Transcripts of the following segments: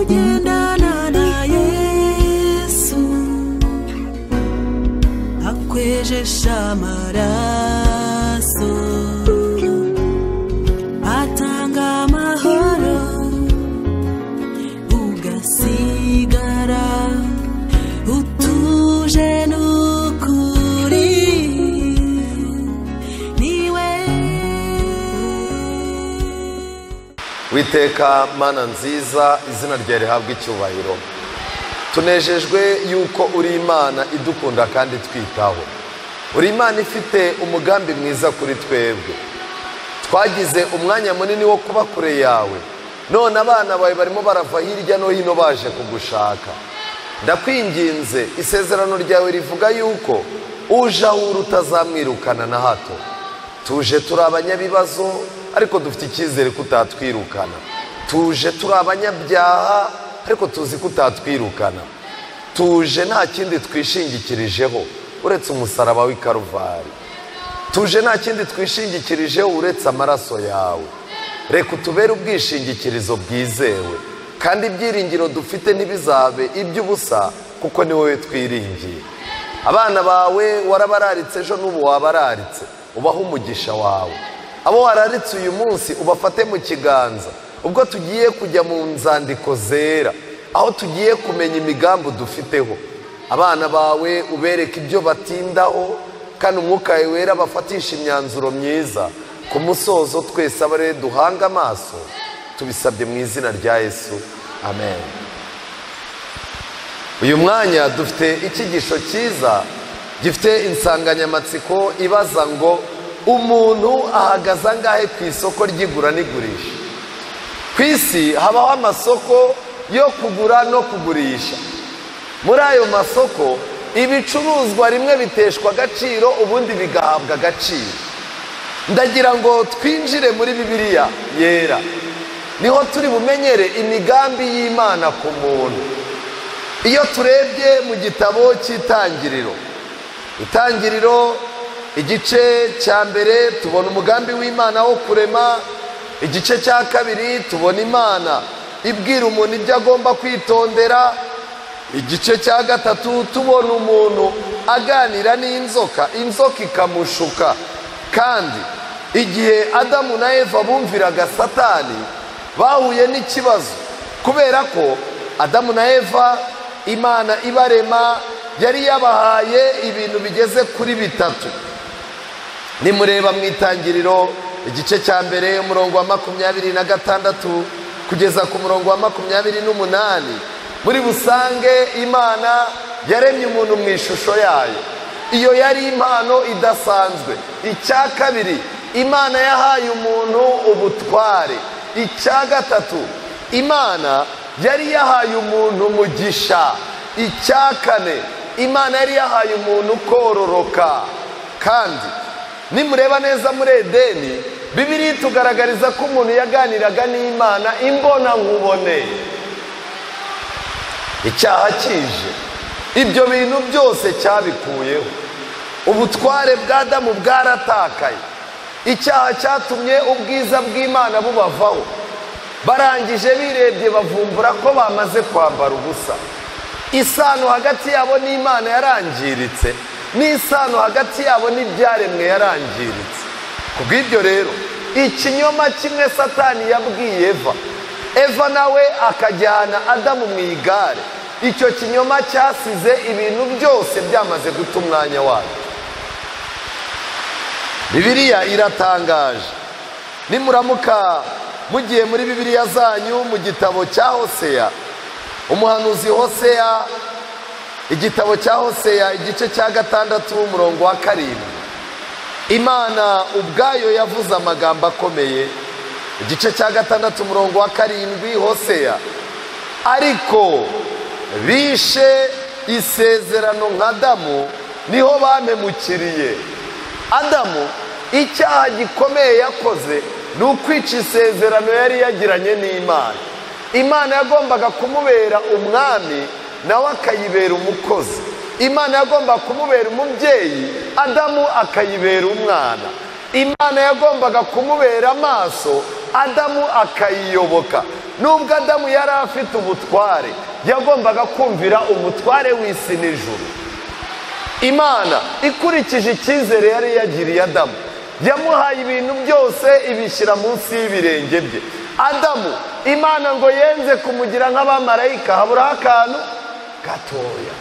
ugendana na Yesu akwejesha amaraso atanga amahoro ugasigara utuje n'ukuri niwe. Witeka Mana nziza, izina ryawe rihabwa icyubahiro. Tunejejwe yuko uri Imana idukunda kandi twitaho. Uri Imana ifite umugambi mwiza kuri twebwe. Twagize umwanya munini wo kuba kure yawe, none abana bawe barimo barava hirya no hino baje kugushaka. Ndakwinginze, isezerano ryawe rivuga yuko uje aho uri utazamwirukana na hato. Tuje turi abanyabibazo ariko dufite icyizere ko utatwirukana. Tuje turi abanyabyaha ariko tuzi ko utatwirukana. Tuje nta kindi twishingikirijeho uretse umusaraba w'i Karuvari. Tuje nta kindi twishingikirijeho uretse amaraso yawe. Reka utubere ubwishingikirizo bwizewe, kandi ibyiringiro dufite ntibizabe iby'ubusa, kuko ni wowe twiringiye. Abana bawe warabararitse ejo n'ubu wabararitse, ubaho umugisha wawe. Abo wararitse uyu munsi ubafate mu kiganza, ubwo tugiye kujya mu nzandiko zera, aho tugiye kumenya imigambi dufiteho. Abana bawe ubereke ibyo batindaho, kandi umwuka wawe wera bafatisha imyanzuro myiza. Ku musozo twese abare duhanga amaso, tubisabye mu izina rya Yesu, amen. Uyu mwanya dufite icyigisho cyiza gifite insanganyamatsiko ibaza ngo umuntu ahagaze angahe ku isoko ry'igura n'igurisha. Ku isi habaho amasoko yo kugura no kugurisha. Muri ayo masoko ibicuruzwa rimwe biteshwa agaciro, ubundi bigahabwa agaciro. Ndagira ngo twinjire muri Bibiliya yera, niho turi bumenyere imigambi y'Imana ku muntu. Iyo turebye mu gitabo cy'Itangiriro, Itangiriro igice cya mbere tubona umugambi w'Imana wo kurema. Igice cya kabiri tubona Imana ibwira umuntu ibyo agomba kwitondera. Igice cya gatatu tubona umuntu aganira n'inzoka, inzoka ikamushuka. Kandi igihe Adamu na Eva bumviraga Satani bahuye n'ikibazo, kubera ko Adamu na Eva Imana ibarema yari yabahaye ibintu bigeze kuri bitatu. Nimureba mu Itangiriro igice cya mbere umurongo wa 26 kugeza ku murongo wa 28, muri busange Imana yaremye umuntu mu ishusho yayo. Iyo yari impano idasanzwe. Icya kabiri, Imana yahaye umuntu ubutware. Icya gatatu, Imana yari yahaye umuntu umugisha. Icya kane, Imana yari yahaye umuntu kororoka. Kandi nimureba neza muri Edeni, Bibiliya itugaragariza ko umuntu yaganiraga n'Imana imbona nkubone. Icyaha kije, ibyo bintu byose cyabikuyeho. Ubutware bwa Adamu bwaratakaye. Icyaha cyatumye ubwiza bw'Imana bubavaho. Barangije birebye bavumbura ko bamaze kwambara ubusa. Isano hagati yabo n'Imana yarangiritse, n'isano hagati yabo n'ibyaremwe yarangiritse. Kubw'ibyo rero ikinyoma kimwe Satani yabwiye Eva nawe akajyana Adamu mu igare. Icyo kinyoma cyasize ibintu byose byamaze guta umwanya wayo. Bibiliya iratangaje. Nimuramuka mugiye muri Bibiliya zanyu mu gitabo cya Hoseya, umuhanuzi Hoseya, igitabo cya Hoseya igice cya 6 umurongo wa 7, Imana ubwayo yavuze amagambo akomeye. Igice cya 6 umurongo wa 7, Hoseya: ariko bishe isezerano nka Adamu, niho bamemukiriye. Adamu icyaha gikomeye yakoze ni ukwica isezerano yari yagiranye n'Imana. Imana yagombaga kumubera umwami, nawe akayibera umukozi. Imana yagombaga kumubera umubyeyi, Adamu akayibera umwana. Imana yagombaga kumubera amaso, Adamu akayiyoboka. nubwo adamu yari afite ubutware yagombaga kumvira umutware w'isi n'ijuru. Imana ikurikije icyizere yari yagiriye adamu yamuhaye ibintu byose ibishyira munsi y'ibirenge bye. Adamu Imana ngo yenze kumugira nk'abamarayika haburaho akantu gatoya,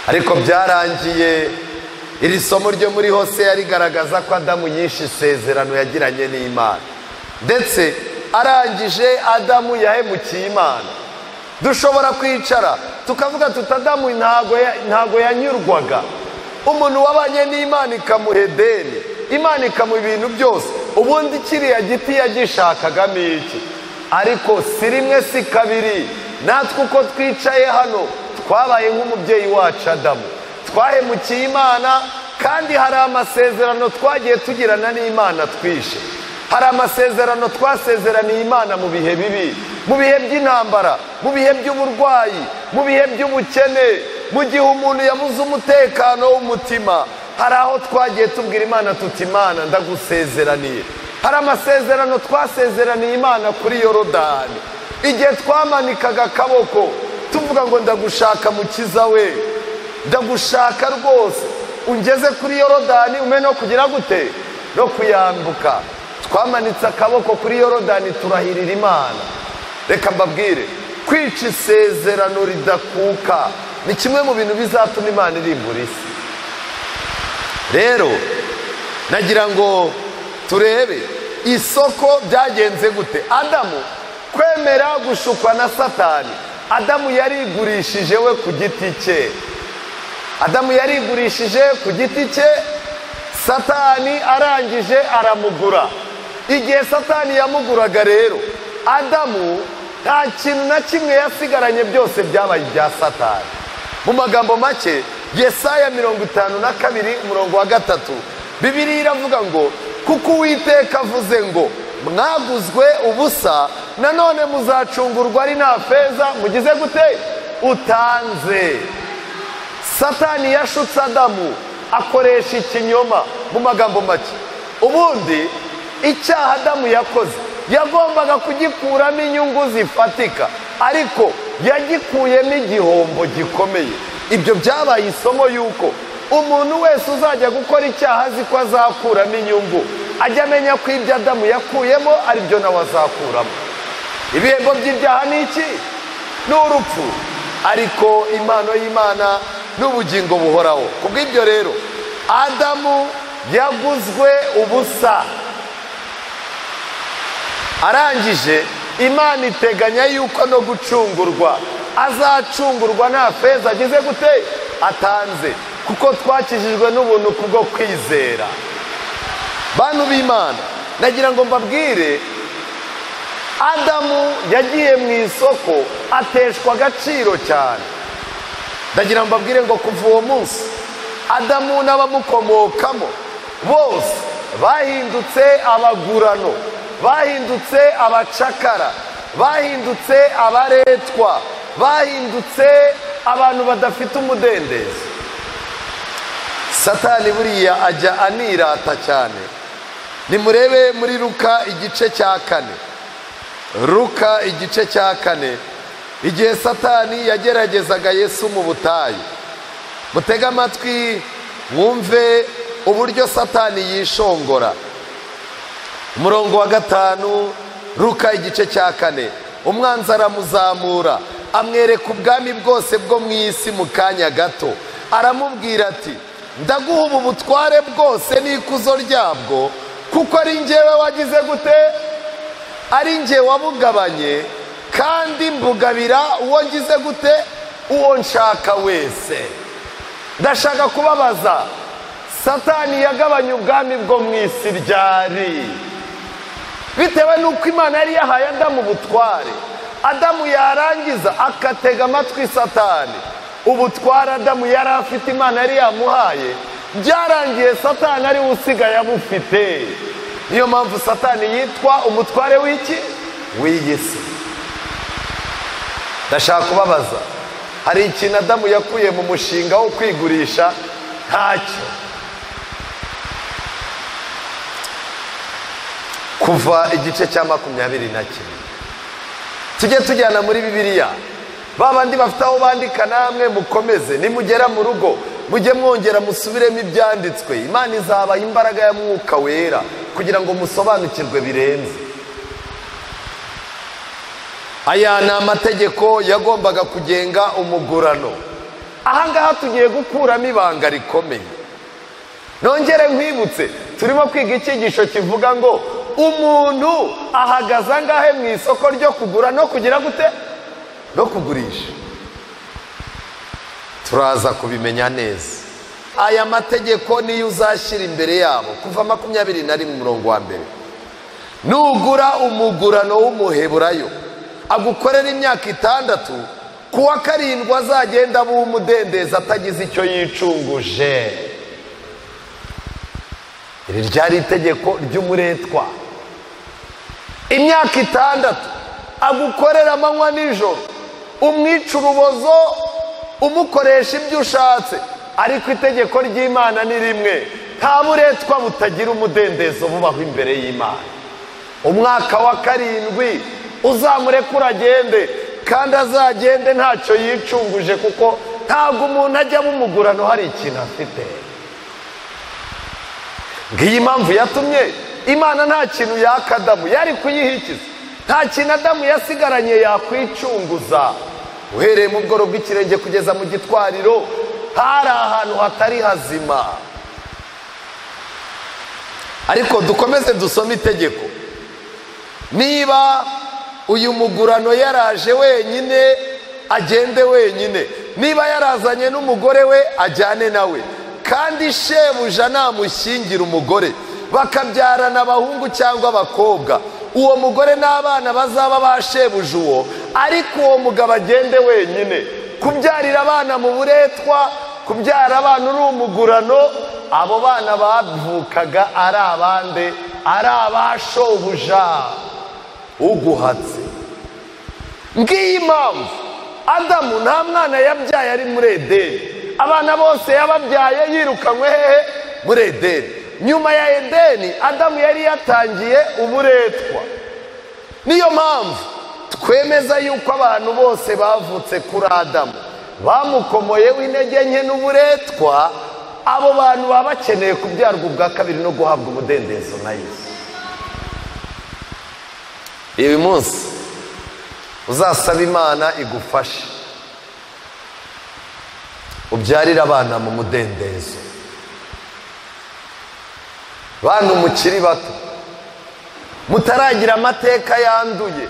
ariko byarangiye iri somo ryo muri Hoseya rigaragaza ko Adamu yishe isezerano yagiranye n'Imana, ndetse arangije Adamu yahemukiye Imana. Dushobora kwicara tukavuga tuti Adamu ntago yanyurwaga. Umuntu wabanye n'Imana ikamuha Edeni, Imana ikamuha ibintu byose, ubundi kiriya giti yagishakagamo iki? Ariko si rimwe si kabiri natwe uko twicaye hano twabaye nk'umubyeyi wacu Adamu, twahemukiye Imana, kandi hari amasezerano twagiye tugirana n'Imana twishe. Hari amasezerano twasezeraniye Imana mu bihe bibi, mu bihe by'intambara, mu bihe by'uburwayi, mu bihe by'ubukene, mu gihe umuntu yabuze umutekano w'umutima. Hari aho twagiye tubwira Imana tuti Imana ndagusezeraniye. Hari amasezerano twasezeraniye Imana kuri Yorodani, igihe twamanikaga akaboko tuvuga ngo ndagushaka mukiza we, ndagushaka rwose ungeze kuri Yorodani ume no kugira gute no kuyambuka. Twamanitse akaboko kuri Yorodani turahirira Imana. Reka mbabwire, kwica isezerano ridakuka ni kimwe mu bintu bizatuma Imana irimbura isi. Rero nagira ngo turebe isoko byagenze gute. Adamu kwemera gushukwa na Satani, Adamu yarigurishije we ku giti cye. Adamu yarigurishije ku giti cye, Satani arangije aramugura. Igihe Satani yamuguraga rero, Adamu nta kintu na kimwe yasigaranye, byose byabaye ibya Satani. Mu magambo make, Yesaya 52:3 Bibiliya iravuga ngo kuko Uwiteka avuze ngo mwaguzwe ubusa, nanone muzacungurwa ari nta feza mugize gute utanze. Satani yashutse Adamu akoresha ikinyoma. Mu magambo make, ubundi icyaha Adamu yakoze yagombaga kugikuramo inyungu zifatika, ariko yagikuyemo igihombo gikomeye. Ibyo byabaye isomo yuko umuntu wese uzajya gukora icyaha azi ko azakuramo inyungu, ajya amenya ko ibyo Adamu yakuyemo ari byo nawe azakuramo. Ibihembo by'ibyaha ni iki? Ni urupfu, ariko impano y'Imana n'ubugingo buhoraho. Kubw'ibyo rero Adamu yaguzwe ubusa. Arangije Imana iteganya yuko no gucungurwa azacungurwa nta feza agize gute atanze, kuko twakijijwe n'ubuntu kubwo kwizera. Bantu b'Imana, nagira ngo mbabwire, Adamu yagiye mu isoko ateshwa agaciro cyane. Ndagira ngo mbabwire ngo kuva uwo munsi Adamu n'abamukomokamo bose bahindutse abagurano, bahindutse abacakara, bahindutse abaretwa, bahindutse abantu badafite umudendezo. Satani buriya ajya anirata cyane. Nimurebe muri Luka igice cya 4. Luka igice cya 4, igihe Satani yageragezaga Yesu mu butayu. Mutega amatwi mwumve uburyo Satani yishongora. Umurongo wa 5, Luka igice cya 4. Umwanzi aramuzamura amwereka ubwami bwose bwo mu isi mu kanya gato. Aramubwira ati ndaguha ubu butware bwose n'ikuzo ryabwo, kuko ari njyewe wagize gute? Ari njye wabugabanye, kandi mbugabira uwo ngize gute? Uwo nshaka wese. Ndashaka kubabaza, Satani yagabanye ubwami bwo mu isi ryari? Bitewe n'uko Imana yari yahaye Adamu ubutware. Adamu yarangiza akatega amatwi Satani. Ubutware Adamu yari afite Imana yari yamuhaye, byarangiye Satani ari usigaye abufite. Niyo mpamvu Satani yitwa umutware w'iki? W'iyi si. Ndashaka kubabaza, hari ikintu Adamu yakuye mu mushinga wo kwigurisha? Ntacyo. kuva igice cya 21. tujye tujyana muri Bibiliya. Babandi bafite aho bandika namwe mukomeze, nimugera mu rugo mujye mwongera musubiremo ibyanditswe. Imana izabaha imbaraga ya Mwuka Wera kugira ngo musobanukirwe birenze. Aya ni amategeko yagombaga kugenga umugurano. Ahangaha tugiye gukuramo ibanga rikomeye. Nongere nkwibutse, turimo kwiga icyigisho kivuga ngo umuntu ahagaze angahe mu isoko ryo kugura no kugira gute no kugurisha. Turaza kubimenya neza. Aya mategeko niyo uzashyira imbere yabo kuva 21 mu murongo wa mbere. Nugura umugurano w'umuheburayo agukorera imyaka 6, kuwa 7 azagenda aba umudendezi atagize icyo yicunguje. Iri ryari itegeko ry'umuretwa. Imyaka 6 agukorera amanywa nijoro, umwica urubozo, umukoresha ibyo ushatse, ariko itegeko ry'Imana ni rimwe: nta buretwa butagira umudendezo bubaho imbere y'Imana. Umwaka wa 7 uzamurekura agende, kandi azagende ntacyo yicunguje, kuko ntabwo umuntu ajya mu mugurano hari ikintu afite. Ngiyi impamvu yatumye Imana nta kintu yaka Adamu, yari kuyihikiza. Nta kintu Adamu yasigaranye yakwicunguza. Uhereye mu bworo bw'ikirenge kugeza mu gitwariro hari ahantu hatari hazima. Ariko dukomeze dusome itegeko. Niba uyu mugurano yaraje wenyine, agende wenyine. Niba yarazanye n'umugore we, ajyane nawe. Kandi shebuja namushyingira umugore, bakabyarana abahungu cyangwa abakobwa, uwo mugore n'abana bazaba ba shebuja uwo, ariko uwo mugabo agende wenyine. Kubyarira abana mu buretwa, kubyara abana n'umugurano, abo bana bavukaga ari abande, ari abashobuja uguhatse. Ngiyi impamvu Adamu nta mwana yabyaye ari muri Edeni. Abana bose yababyaye yirukanywe hehe? Muri Edeni. Nyuma ya Edeni Adamu yari yatangiye uburetwa. Niyo mpamvu twemeza yuko abantu bose bavutse kuri Adamu bamukomoye w'intege nke n'uburetwa, abo bantu baba bakeneye kubyarwa ubwa kabiri no guhabwa umudendezo na Yesu. Uyu munsi uzasaba Imana igufashe ubyarira abana mu mudendezo. Bantu mukiri bato mutaragira amateka yanduye,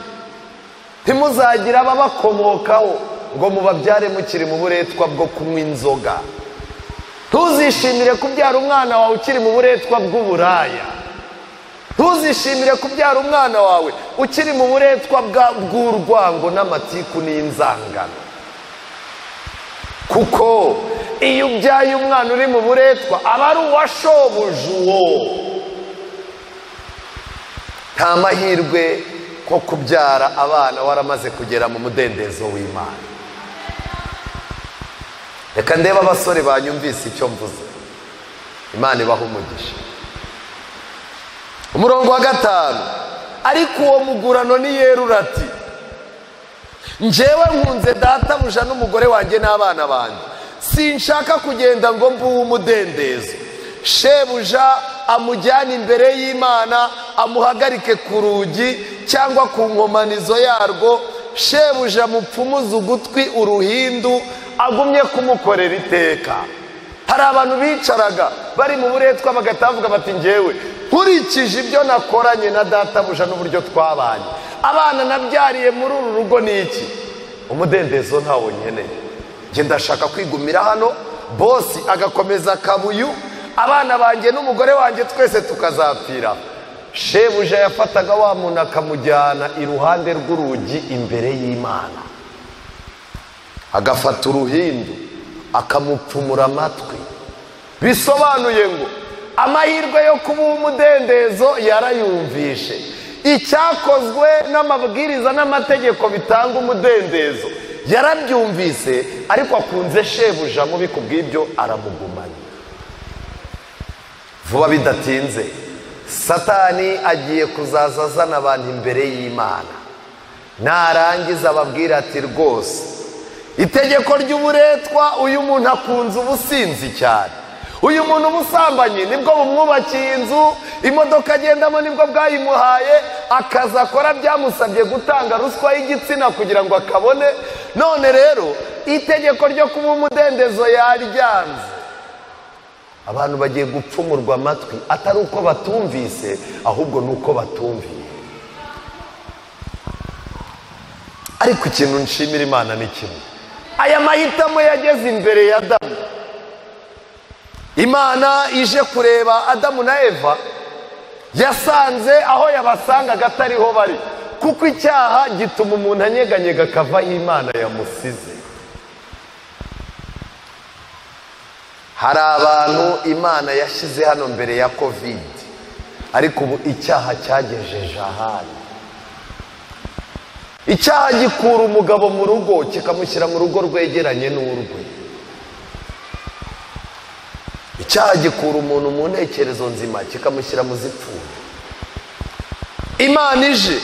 ntimuzagira ababakomokaho ngo mubabyare mukiri mu buretwa bwo kunywa inzoga. Ntuzishimire kubyara umwana wawe ukiri mu buretwa bw'uburaya. Ntuzishimire kubyara umwana wawe ukiri mu buretwa bw'urwango n'amatiku n'inzangano, kuko iyo ubyaye umwana uri mu buretwa aba ari uwashobuje uwo. Nta mahirwe ko kubyara abana waramaze kugera mu mudendezo w'Imana. Reka ndebe abasore banyumvise icyo mvuze. Imana ibaha umugisha. Umurongo wa 5. Ariko uwo mugurano ni yerura ati: njyewe nkunze databuja n'umugore wanjye n'abana banjye, sinshaka kugenda ngo mbe umudendezo. Shebuja amujyana imbere y'Imana, amuhagarike ku rugi cyangwa ku nkomanizo yarwo. Shebuja mupfumuze ugutwi uruhindu, agumye kumukorera iteka. Hari abantu bicaraga bari mu buretwa bagatavuga bati: njyewe nkurikije ibyo nakoranye na databuja n'uburyo twabanye, abana nabyariye muri uru rugo ni iki? Umudendezo ntawo nkeneye, njye ndashaka kwigumira hano, bosi agakomeza kabuyu, abana banjye n'umugore wanjye twese tukazapfira. Shebuja yafataga wa muntu akamujyana iruhande rw'urugi imbere y'Imana, agafata uruhindu akamupfumura amatwi. Bisobanuye ngo amahirwe yo kuba umudendezo yarayumvishe. Icyakozwe n'amabwiriza n'amategeko bitanga umudendezo yarabyumvise, ariko akunze shebuja mubi, kubw'ibyo aramugumanya. Vuba bidatinze Satani agiye kuzaza azana abantu imbere y'Imana, narangiza ababwira ati rwose itegeko ry'uburetwa uyu muntu akunze ubusinzi cyane, uyu muntu ubusambanyi nibwo bumwubakiye inzu, imodoka agendamo nibwo bwayimuhaye, akazi akora byamusabye gutanga ruswa y'igitsina kugira ngo akabone, none rero itegeko ryo kuba umudendezo yaryanze. Abantu bagiye gupfumurwa amatwi, atari uko batumvise ahubwo nuko batumviye. Ariko ikintu nshimira Imana ni kimwe, aya mahitamo yageze imbere ya Adamu. Imana ije kureba Adamu na Eva, yasanze aho yabasangaga atariho bari, kuko icyaha gituma umuntu anyeganyega akava aho Imana yamusize. Hari abantu Imana yashyize hano mbere ya covid, ariko ubu icyaha cyagejeje ahandi. Icyaha gikura umugabo mu rugo kikamushyira mu rugo rwegeranye n'urwe. Icyaha gikura umuntu mu ntekerezo nzima kikamushyira mu zipfuye. Imana ije,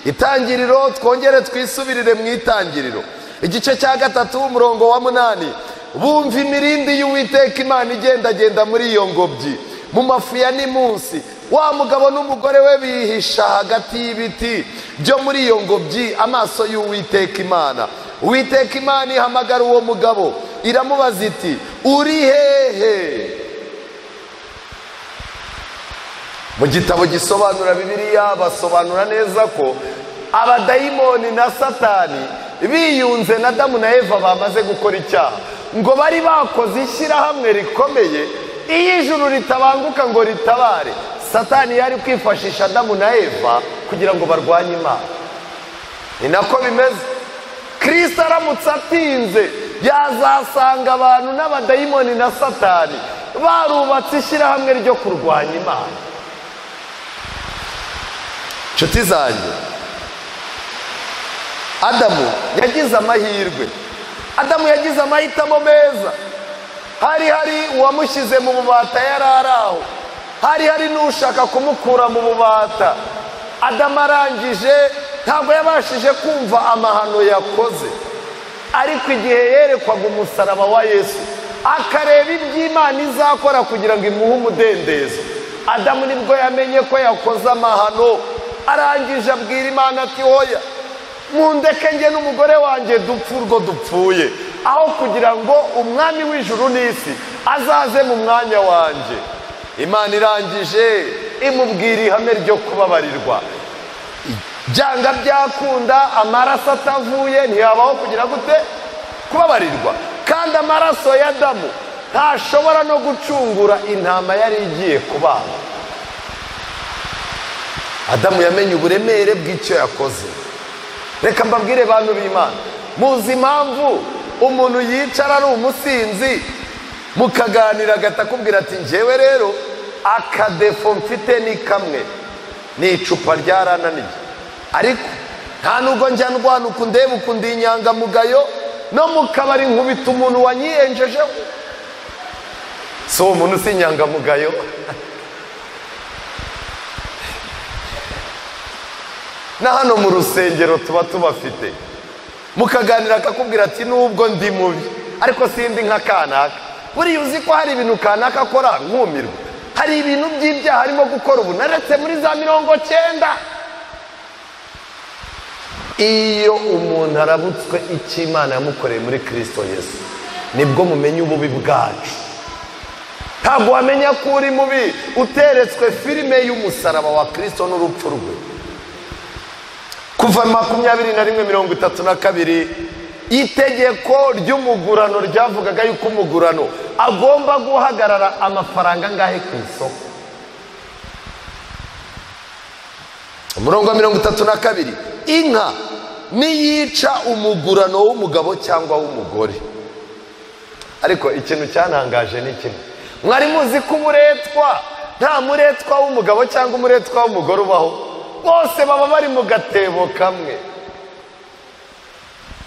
itangiriro, twongere twisubirire mu itangiriro igice cya 3 umurongo wa 8. Bumva imirindi y'Uwiteka Imana igendagenda muri iyo ngobyi mu mafu ya nimunsi. Wa mugabo n'umugore we bihisha hagati y'ibiti byo muri iyo ngobyi amaso y'Uwiteka Imana. Uwiteka Imana ihamagara uwo mugabo, iramubaza iti uri hehe? Mu gitabo gisobanura Bibiliya basobanura neza ko abadayimoni na Satani biyunze na Adamu na Eva bamaze gukora icyaha, ngo bari bakoze ishyirahamwe rikomeye, iyo ijuru ritabanguka ngo ritabare, Satani yari kwifashisha Adamu na Eva kugira ngo barwanye Imana. Ni nako bimeze. Kristo aramutse atinze yazasanga abantu n'abadayimoni na Satani barubatse ishyirahamwe ryo kurwanya Imana. Nshuti zanjye, Adamu yagize amahirwe, Adamu yagize amahitamo meza. Hari uwamushyize mu bubata yari araho, hari n'ushaka kumukura mu bubata. Adamu arangije ntabwo yabashije kumva amahano yakoze, ariko igihe yerekwaga umusaraba wa Yesu akareba iby'Imana izakora kugira ngo imuhe umudendezo, Adamu nibwo yamenye ko yakoze amahano. Arangije abwira Imana ati hoya, mundeke njye n'umugore wanjye dupfu urwo dupfuye, aho kugira ngo umwami w'ijuru n'isi azaze mu mwanya wanjye. Imana irangije imubwira ihame ryo kubabarirwa. Byanga byakunda amaraso atavuye ntiyabaho kugira gute? Kubabarirwa. Kandi amaraso ya Adamu ntashobora no gucungura intama yari igiye kubaga. Adamu yamenye uburemere bw'icyo yakoze. Reka mbabwire bantu b'Imana, muzi impamvu umuntu yicara ari umusinzi mukaganira agatakubwira ati njyewe rero akadefo mfite ni kamwe, ni icupa ryarananiye, ariko nta nubwo njya ndwana uku ndeba uku ndi inyangamugayo, no mu kabari nkubita umuntu wanyiyenjejeho. Si uwo muntu si inyangamugayo? Na hano mu rusengero tuba tubafite, mukaganira akakubwira ati nubwo ndi mubi ariko sindi nka kanaka. Buriya uzi ko hari ibintu kanaka akora nkumirwa, hari ibintu by'ibyaha harimo gukora ubu naretse muri za 90. Iyo umuntu arabutswe icyo Imana yamukoreye muri Kristo Yesu, nibwo mumenya ububi bwacu. Ntabwo wamenya ko uri mubi uteretswe filime y'umusaraba wa Kristo n'urupfu rwe. Kuva 21:32 itegeko ry'umugurano ryavugaga yuko umugurano agomba guhagarara amafaranga ngahe ku isoko. Umurongo wa 32, inka niyica umugurano w'umugabo cyangwa w'umugore. Ariko ikintu cyanangaje ni kimwe, mwari muzi ko uburetwa nta muretwa w'umugabo cyangwa umuretwa w'umugore ubaho, bose baba bari mu gatebo kamwe.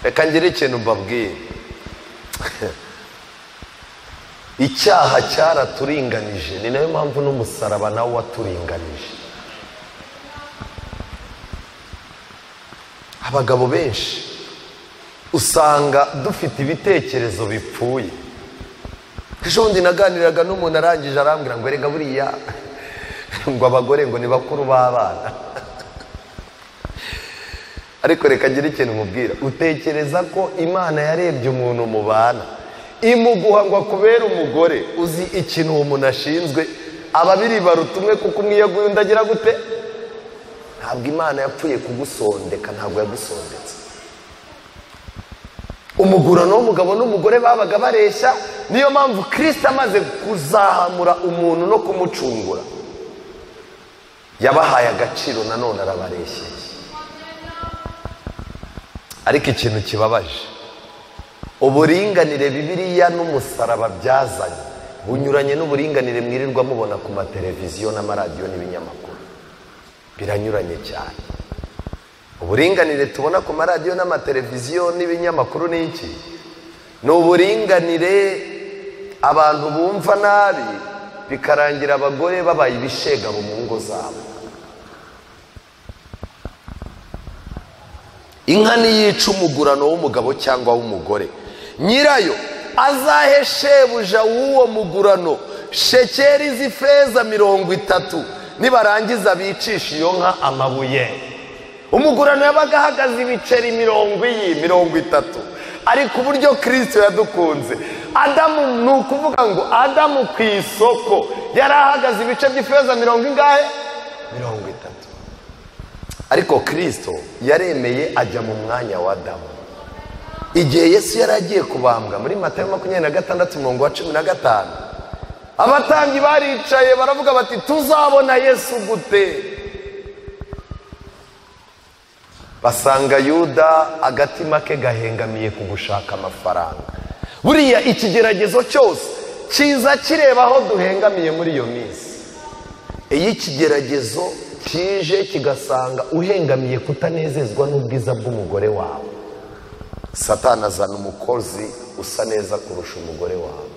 Reka ngire ikintu mbabwire. icyaha cyaraturinganije, ni nayo mpamvu n'umusaraba nawo waturinganije. Abagabo benshi usanga dufite ibitekerezo bipfuye. Ejo bundi naganiraga n'umuntu arangije arambwira ngo erega buriya ngo abagore ngo ni bakuru b'abana. Ariko reka ngira ikintu mubwira, utekereza ko Imana yarebye umuntu mubana imuguha ngo akubere umugore, uzi ikintu uwo muntu ashinzwe? Ababiri baruta umwe, kuko umwe yaguye undi agira gute? Ntabwo Imana yapfuye kugusondeka, ntabwo yagusondetse. Umugurano w'umugabo n'umugore babaga bareshya, niyo mpamvu Kristo amaze kuzahamura umuntu no kumucungura yabahaye agaciro, nanone arabareshyeye. Ariko ikintu kibabaje, uburinganire Bibiliya n'umusaraba byazanye bunyuranye n'uburinganire mwirirwa mubona ku mateleviziyo n'amaradiyo n'ibinyamakuru. Biranyuranye cyane. Uburinganire tubona ku maradiyo n'amateleviziyo n'ibinyamakuru ni iki? Ni uburinganire abantu bumva nabi bikarangira abagore babaye ibishegabo mu ngo zabo. Inka niyica umugurano w'umugabo cyangwa w'umugore, nyirayo azahe shebuja w'uwo mugurano shekeri z'ifeza 30, nibarangiza bicisha iyo nka amabuye. Umugurano yabaga ahagaze ibiceri 30. Ariko uburyo Kristo yadukunze, Adamu, ni ukuvuga ngo Adamu ku isoko yari ahagaze ibice by'ifeza 30. Ariko Kristo yaremeye ajya mu mwanya wa Adamu. Igihe Yesu yari agiye kubambwa muri Matayo 26:15, abatambyi baricaye baravuga bati tuzabona Yesu gute? Basanga Yuda agatima ke gahengamiye ku gushaka amafaranga. Buriya ikigeragezo cyose kiza kireba aho duhengamiye muri iyo minsi. Iyi kigeragezo kije kigasanga uhengamiye kutanezezwa n'ubwiza bw'umugore wawe, Satani azana umukozi usa neza kurusha umugore wawe.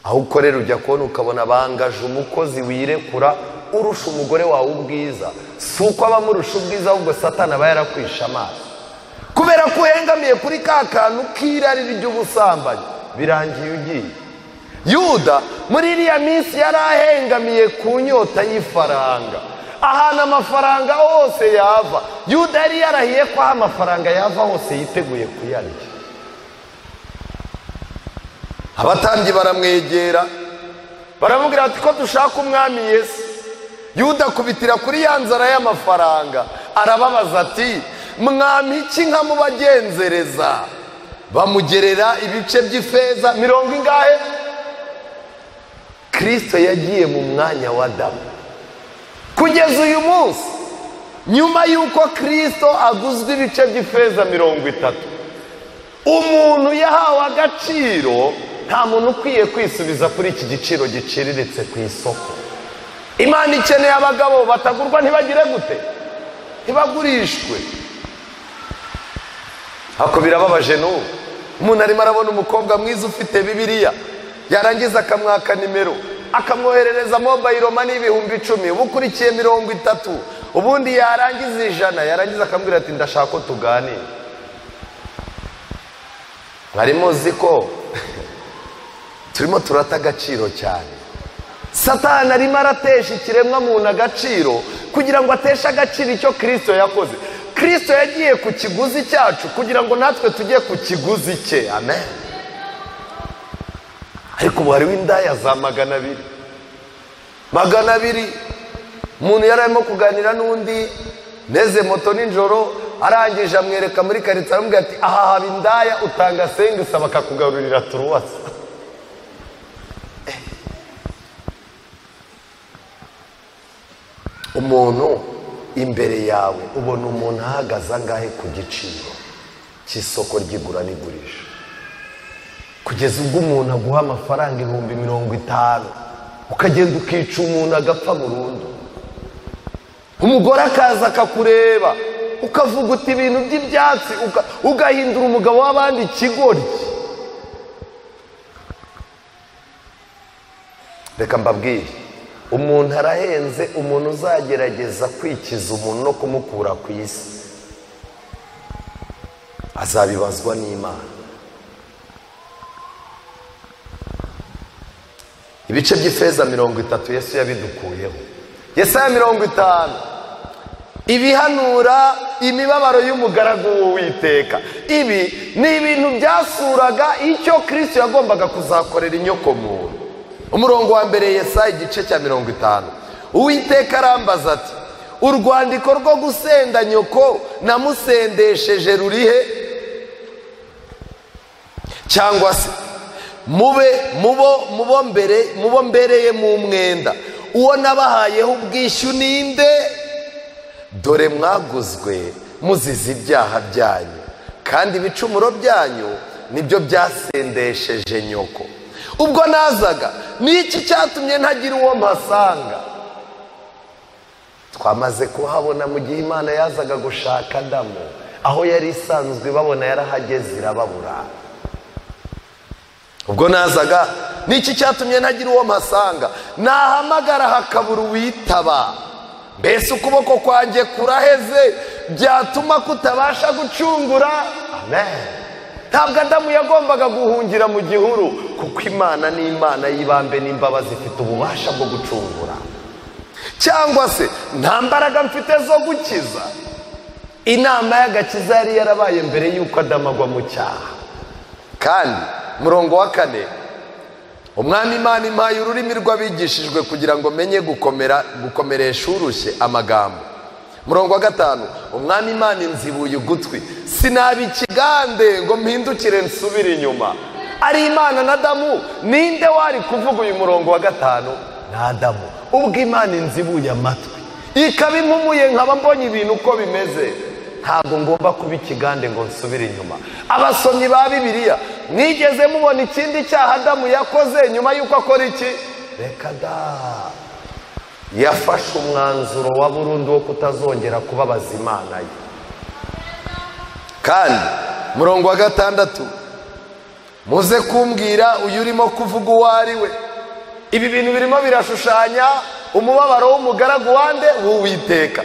Aho ukorera ujya kubona ukabona bangaje umukozi wirekura urusha umugore wawe ubwiza. Si uko aba amurusha ubwiza, ahubwo Satani aba yarakwisha amaso, kubera ko uhengamiye kuri ka kantu k'irari ry'ubusambanyi. Birangiye ugiye. Yuda muri iriya minsi yari ahengamiye ku nyota y'ifaranga, ahantu amafaranga hose yava. Yuda yari yarahiye ko aho amafaranga yava hose yiteguye kuyarya. Abatambyi baramwegera baramubwira ati ko dushaka umwami Yesu. Yuda akubitira kuri ya nzara y'amafaranga, arababaza ati mwami iki nka mubagenzereza? Bamugerera ibice by'ifeza 30. Kristo yagiye mu mwanya wa Adamu. Kugeza uyu munsi, nyuma y'uko Kristo aguzwe ibice by'ifeza 30, umuntu yahawe agaciro. Nta muntu ukwiye kwisubiza kuri iki giciro giciriritse ku isoko. Imana ikeneye abagabo batagurwa ntibagire gute? Ntibagurishwe. Hako birababaje n'ubu, umuntu arimo arabona umukobwa mwiza ufite Bibiliya, yarangiza akamwaka nimero, akamwoherereza mobile money 10,000, ubukurikiye 30, ubundi yarangiza 100, yarangiza akamubwira ati ndashaka ko tuganira. Harimo ziko turimo turata agaciro cyane. Satani arimo aratesha ikiremwa muntu agaciro kugira ngo ateshe agaciro icyo Kristo yakoze. Kristo yagiye ku kiguzi cyacu kugira ngo natwe tujye ku kiguzi cye. Amen. Ariko ubu hariho indaya za 200. Umuntu yararimo kuganira n'undi neze moto nijoro, arangije amwereka muri karitsiye, aramubwira ati aha haba indaya, utanga sengisa bakakugarurira turuwasa. Umuntu imbere yawe ubona umuntu ahagaze angahe ku giciro cy'isoko ry'igura n'igurisha, kugeza ubwo umuntu aguha amafaranga 50,000 ukagenda ukica umuntu agapfa burundu. Umugore akaza akakureba ukavuga uti ibintu by'ibyatsi, ugahindura umugabo w'abandi ikigoryi. reka mbabwire, umuntu arahenze, umuntu uzagerageza kwikiza umuntu no kumukura ku isi azabibazwa n'Imana. Ibice by'ifeza 30 Yesu yabidukuyeho. Yesaya 50 ibihanura imibabaro y'umugaragu w'Uwiteka. Ibi ni ibintu byasuraga icyo Kristo yagombaga kuzakorera inyoko muntu. Umurongo wa mbere Yesaya igice cya 50, Uwiteka arambaza ati, urwandiko rwo gusenda nyoko namusendesheje rurihe? Cyangwa se mubo mbereye mu mwenda, uwo nabahayeho ubwishyu ninde? Dore mwaguzwe muzize ibyaha byanyu, kandi ibicumuro byanyu nibyo byasendesheje nyoko. Ubwo nazaga, niki cyatumye ntagira uwo mpasanga? Twamaze kuhabona mu gihe Imana yazaga gushaka Adamu, aho yari isanzwe babona yarahageze irababura. Ubwo nazaga, niki cyatumye ntagira uwo mpasanga? Nahamagara hakabura uwitaba. Mbese ukuboko kwanjye kuraheze byatuma kutabasha gucungura? Amen. Ntabwo Adamu yagombaga guhungira mu gihuru, kuko Imana ni Imana y'ibambe n'imbabazi, ifite ububasha bwo gucungura. Cyangwa se nta mbaraga mfite zo gukiza? Inama y'agakiza yari yarabaye mbere y'uko Adamu agwa mu cyaha. Kandi murongo wa 4, Umwami Imana impaye ururimi rw'abigishijwe kugira ngo menye gukomeresha urushye amagambo. Murongo wa 5, Umwami Imana inzibuye ugutwi, sinaba ikigande ngo mpindukire nsubire inyuma. Ari Imana na Adamu, ninde wari kuvuga uyu murongo wa 5? Na Adamu. Ubwo Imana inzibuye amatwi ikaba impumuye, nkaba mbonye ibintu uko bimeze, ntabwo ngomba kuba ikigande ngo nsubire inyuma. Abasomyi ba Bibiliya, mwigeze mubona ikindi cyaha Adamu yakoze nyuma y'uko akora iki? Reka da, yafashe umwanzuro wa burundu wo kutazongera kubabaza Imana ye. Kandi murongo wa 6, muze kumbwira uyu urimo kuvuga uwo ari we. Ibi bintu birimo birashushanya umubabaro w'umugaragu wande w'Uwiteka.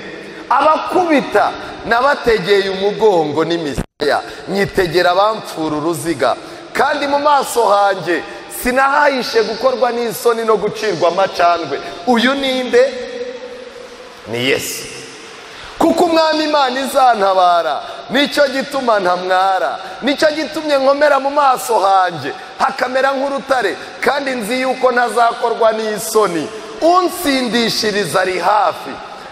Abakubita nabategeye umugongo n'imisaya, nyitegera bamfura uruziga, kandi mu maso hanjye sinahahishe gukorwa n'isoni no gucirwa amacandwe. Uyu ninde? Ni Yesu. Kuko Umwami Imana izantabara, nicyo gituma ntamwara, nicyo gitumye nkomera mu maso hanjye hakamera nk'urutare, kandi nzi yuko ntazakorwa n'isoni. Unsindishiriza ari hafi,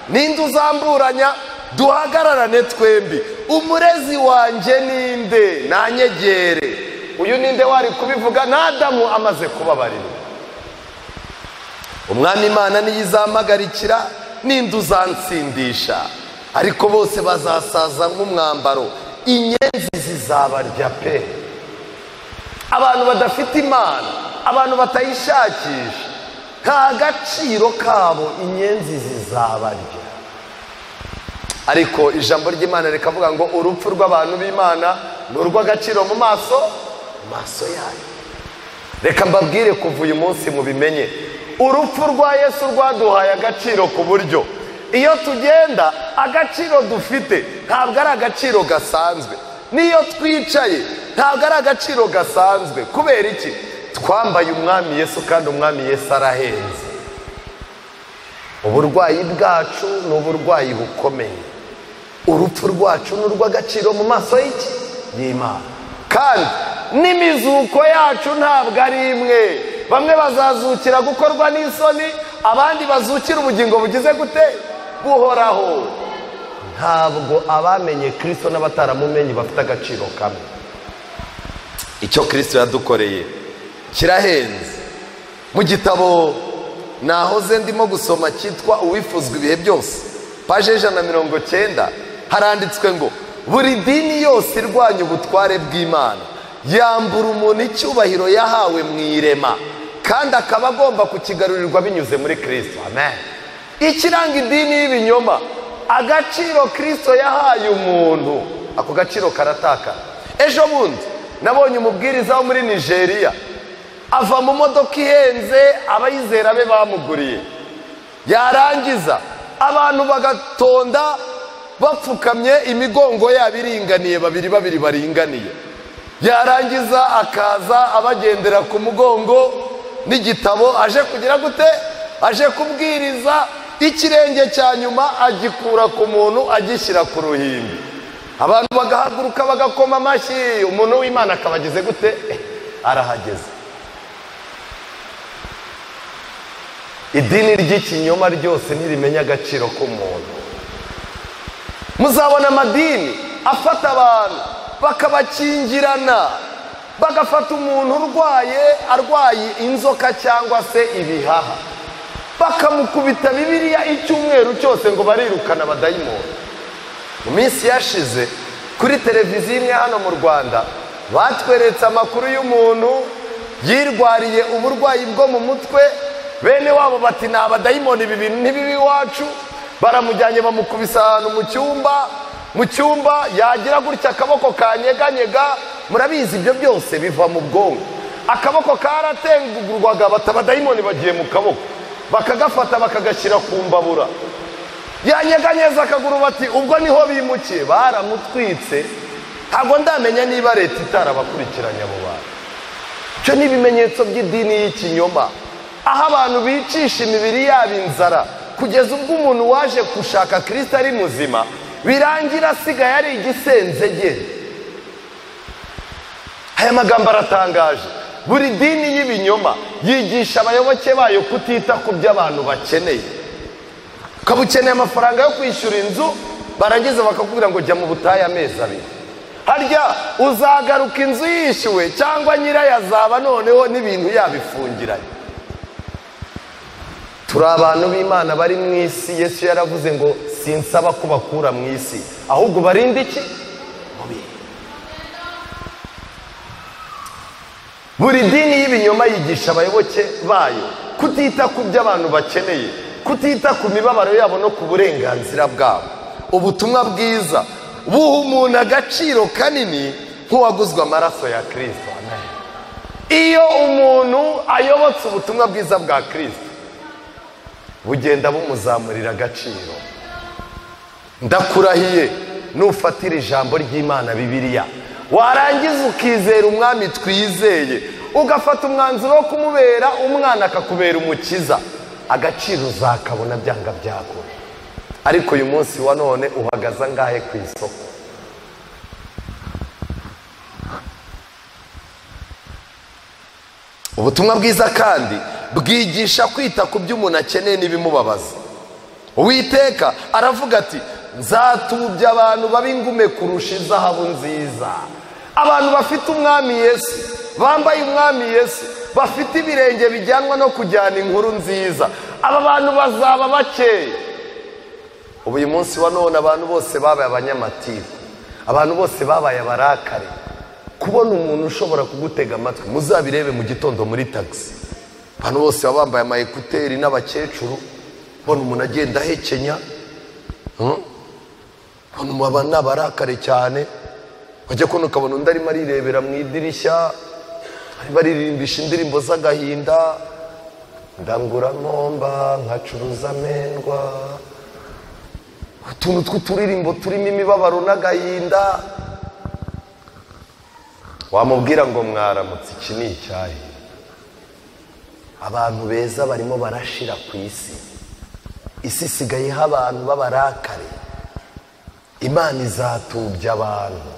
ninde uzamburanya? Duhagararane twembi. Umurezi wanjye ninde? Nanyegere. Uyu ninde wari kubivuga? Na Adamu amaze kubabarira. Umwami Imana niyizamagarikira, ninde uzansindisha? Ariko bose bazasaza nk'umwambaro, inyenzi zizabarya pe. Abantu badafite Imana, abantu batayishakisha, nta gaciro kabo, inyenzi zizabarya. Ariko ijambo ry'Imana rikavuga ngo urupfu rw'abantu b'Imana ni urw'agaciro mu maso yayo. Reka mbabwire kuva uyu munsi mubimenye, urupfu rwa Yesu rwaduhaye agaciro ku buryo iyo tugenda agaciro dufite ntabwo ari agaciro gasanzwe. Niyo twicaye ntabwo ari agaciro gasanzwe. Kubera iki? Twambaye Umwami Yesu, kandi Umwami Yesu arahenze. Uburwayi bwacu ni uburwayi bukomeye. Urupfu rwacu ni urw'agaciro mu maso y'Imana. Kandi n'imizuko yacu ntabwo ari imwe. Bamwe bazazukira gukorwa n'isoni, abandi bazukira ubugingo bugize gute? Buhoraho. Ntabwo abamenye Kristo n'abataramumenye bafite agaciro kamwe. Icyo Kristo yadukoreye kirahenze. Mu gitabo nahoze ndimo gusoma cyitwa Uwifuzwa ibihe byose, paje 190, haranditswe ngo buri dini yose irwanya ubutware bw'Imana yambura umuntu icyubahiro yahawe mu irema, kandi akaba agomba kukigarurirwa binyuze muri Kristo. Amen. Ikiranga idini y'ibinyoma, agaciro Kristo yahaye umuntu, ako gaciro karatakara. Ejo bundi nabonye umubwiriza wo muri Nigeria ava mu modoka ihenze abayizera be bamuguriye, yarangiza abantu bagatonda bapfukamye imigongo yabo iringaniye, babiri babiri baringaniye, yarangiza akaza abagendera ku mugongo n'igitabo, aje kugira gute? Aje kubwiriza. Ikirenge cya nyuma agikura ku muntu agishyira ku ruhimbi, abantu bagahaguruka bagakoma amashyi, umuntu w'Imana akabagize gute? Arahageze. Idini ry'ikinyoma ryose ntirimenya agaciro k'umuntu. Muzabona amadini afata abantu bakabakingirana, bagafata umuntu arwaye inzoka cyangwa se ibihaha, bakamukubita Bibiliya icyumweru cyose ngo barirukana abadayimoni. Mu minsi yashize kuri televiziyo imwe hano mu Rwanda batweretse amakuru y'umuntu yirwariye uburwayi bwo mu mutwe, bene wabo bati ni abadayimoni, ibi bintu ntibibi iwacu. Baramujyanye bamukubisa ahantu mu cyumba yagira gutya akaboko kanyeganyega. Murabizi ibyo byose biva mu bwonko. Akaboko karatengurwaga, batabadayimoni bagiye mu kaboko, bakagafata bakagashyira ku mbabura, yanyeganyeza akaguru, bati ubwo niho bimukiye. Baramutwitse. Ntabwo ndamenya niba leta itarabakurikiranye abo bantu. Cyo ni ibimenyetso by'idini y'ikinyoma, aho abantu bicisha imibiri yabo inzara kugeza ubwo umuntu waje gushaka Kristo ari muzima birangira asigaye ari igisenzegeri. Aya magambo aratangaje. Buri dini y'ibinyoma yigisha abayoboke bayo kutita ku byo abantu bakeneye. Ukaba ukeneye amafaranga yo kwishyura inzu, barangiza bakakubwira ngo jya mu butayu amezi 2. Harya uzagaruka inzu yishyuwe cyangwa nyirayo azaba noneho n'ibintu yabifungiranye. Turi abantu b'Imana bari mu isi. Yesu yaravuze ngo sinsaba kubakura mu isi, ahubwo barinde iki? Mubi. Buri dini y'ibinyoma yigisha abayoboke bayo kutita ku byo abantu bakeneye, kutita ku mibabaro yabo no ku burenganzira bwabo. Ubutumwa bwiza buha umuntu agaciro kanini nk'uwaguzwe amaraso ya Kristo. Amen. Iyo umuntu ayobotse ubutumwa bwiza bwa Kristo, bugenda bumuzamurira agaciro. Ndakurahiye nufatira ijambo ry'Imana Bibiliya, warangiza ukizera umwami twizeye, ugafata umwanzuro wo kumubera umwana akakubera umukiza, agaciro uzakabona byanga byakora. Ariko uyu munsi wa none uhagaza ngahe ku isoko? Ubutumwa bwiza kandi bwigisha kwita ku byo umuntu akeneye n'ibimubabaza. Uwiteka aravuga ati nzatubya abantu b'ingume kurusha izahabu nziza. Abantu bafite umwami Yesu, bambaye umwami Yesu, bafite ibirenge bijyanwa no kujyana inkuru nziza, aba bantu bazaba bakeye. Ubu uyu munsi wa none abantu bose babaye abanyamatiku, abantu bose babaye abarakare. Kubona umuntu ushobora kugutega amatwi, muzabirebe mu gitondo muri taxi, abantu bose baba bambaye ama ekuteri n'abakecuru, bona umuntu agenda ahekenya, bona umuntu n'abarakare cyane. Wajya kubona ukabona undi arimo arirebera mu idirishya, arimo aririmbisha indirimbo z'agahinda, ndangura nkomba nkacuruza amendwa, utuntu tw'uturirimbo turimo imibabaro n'agahinda. Wamubwira ngo mwaramutse, iki ni icyayi. Abantu beza barimo barashira ku isi. Isi isigayeho abantu b'abarakare. Imana izatubya abantu.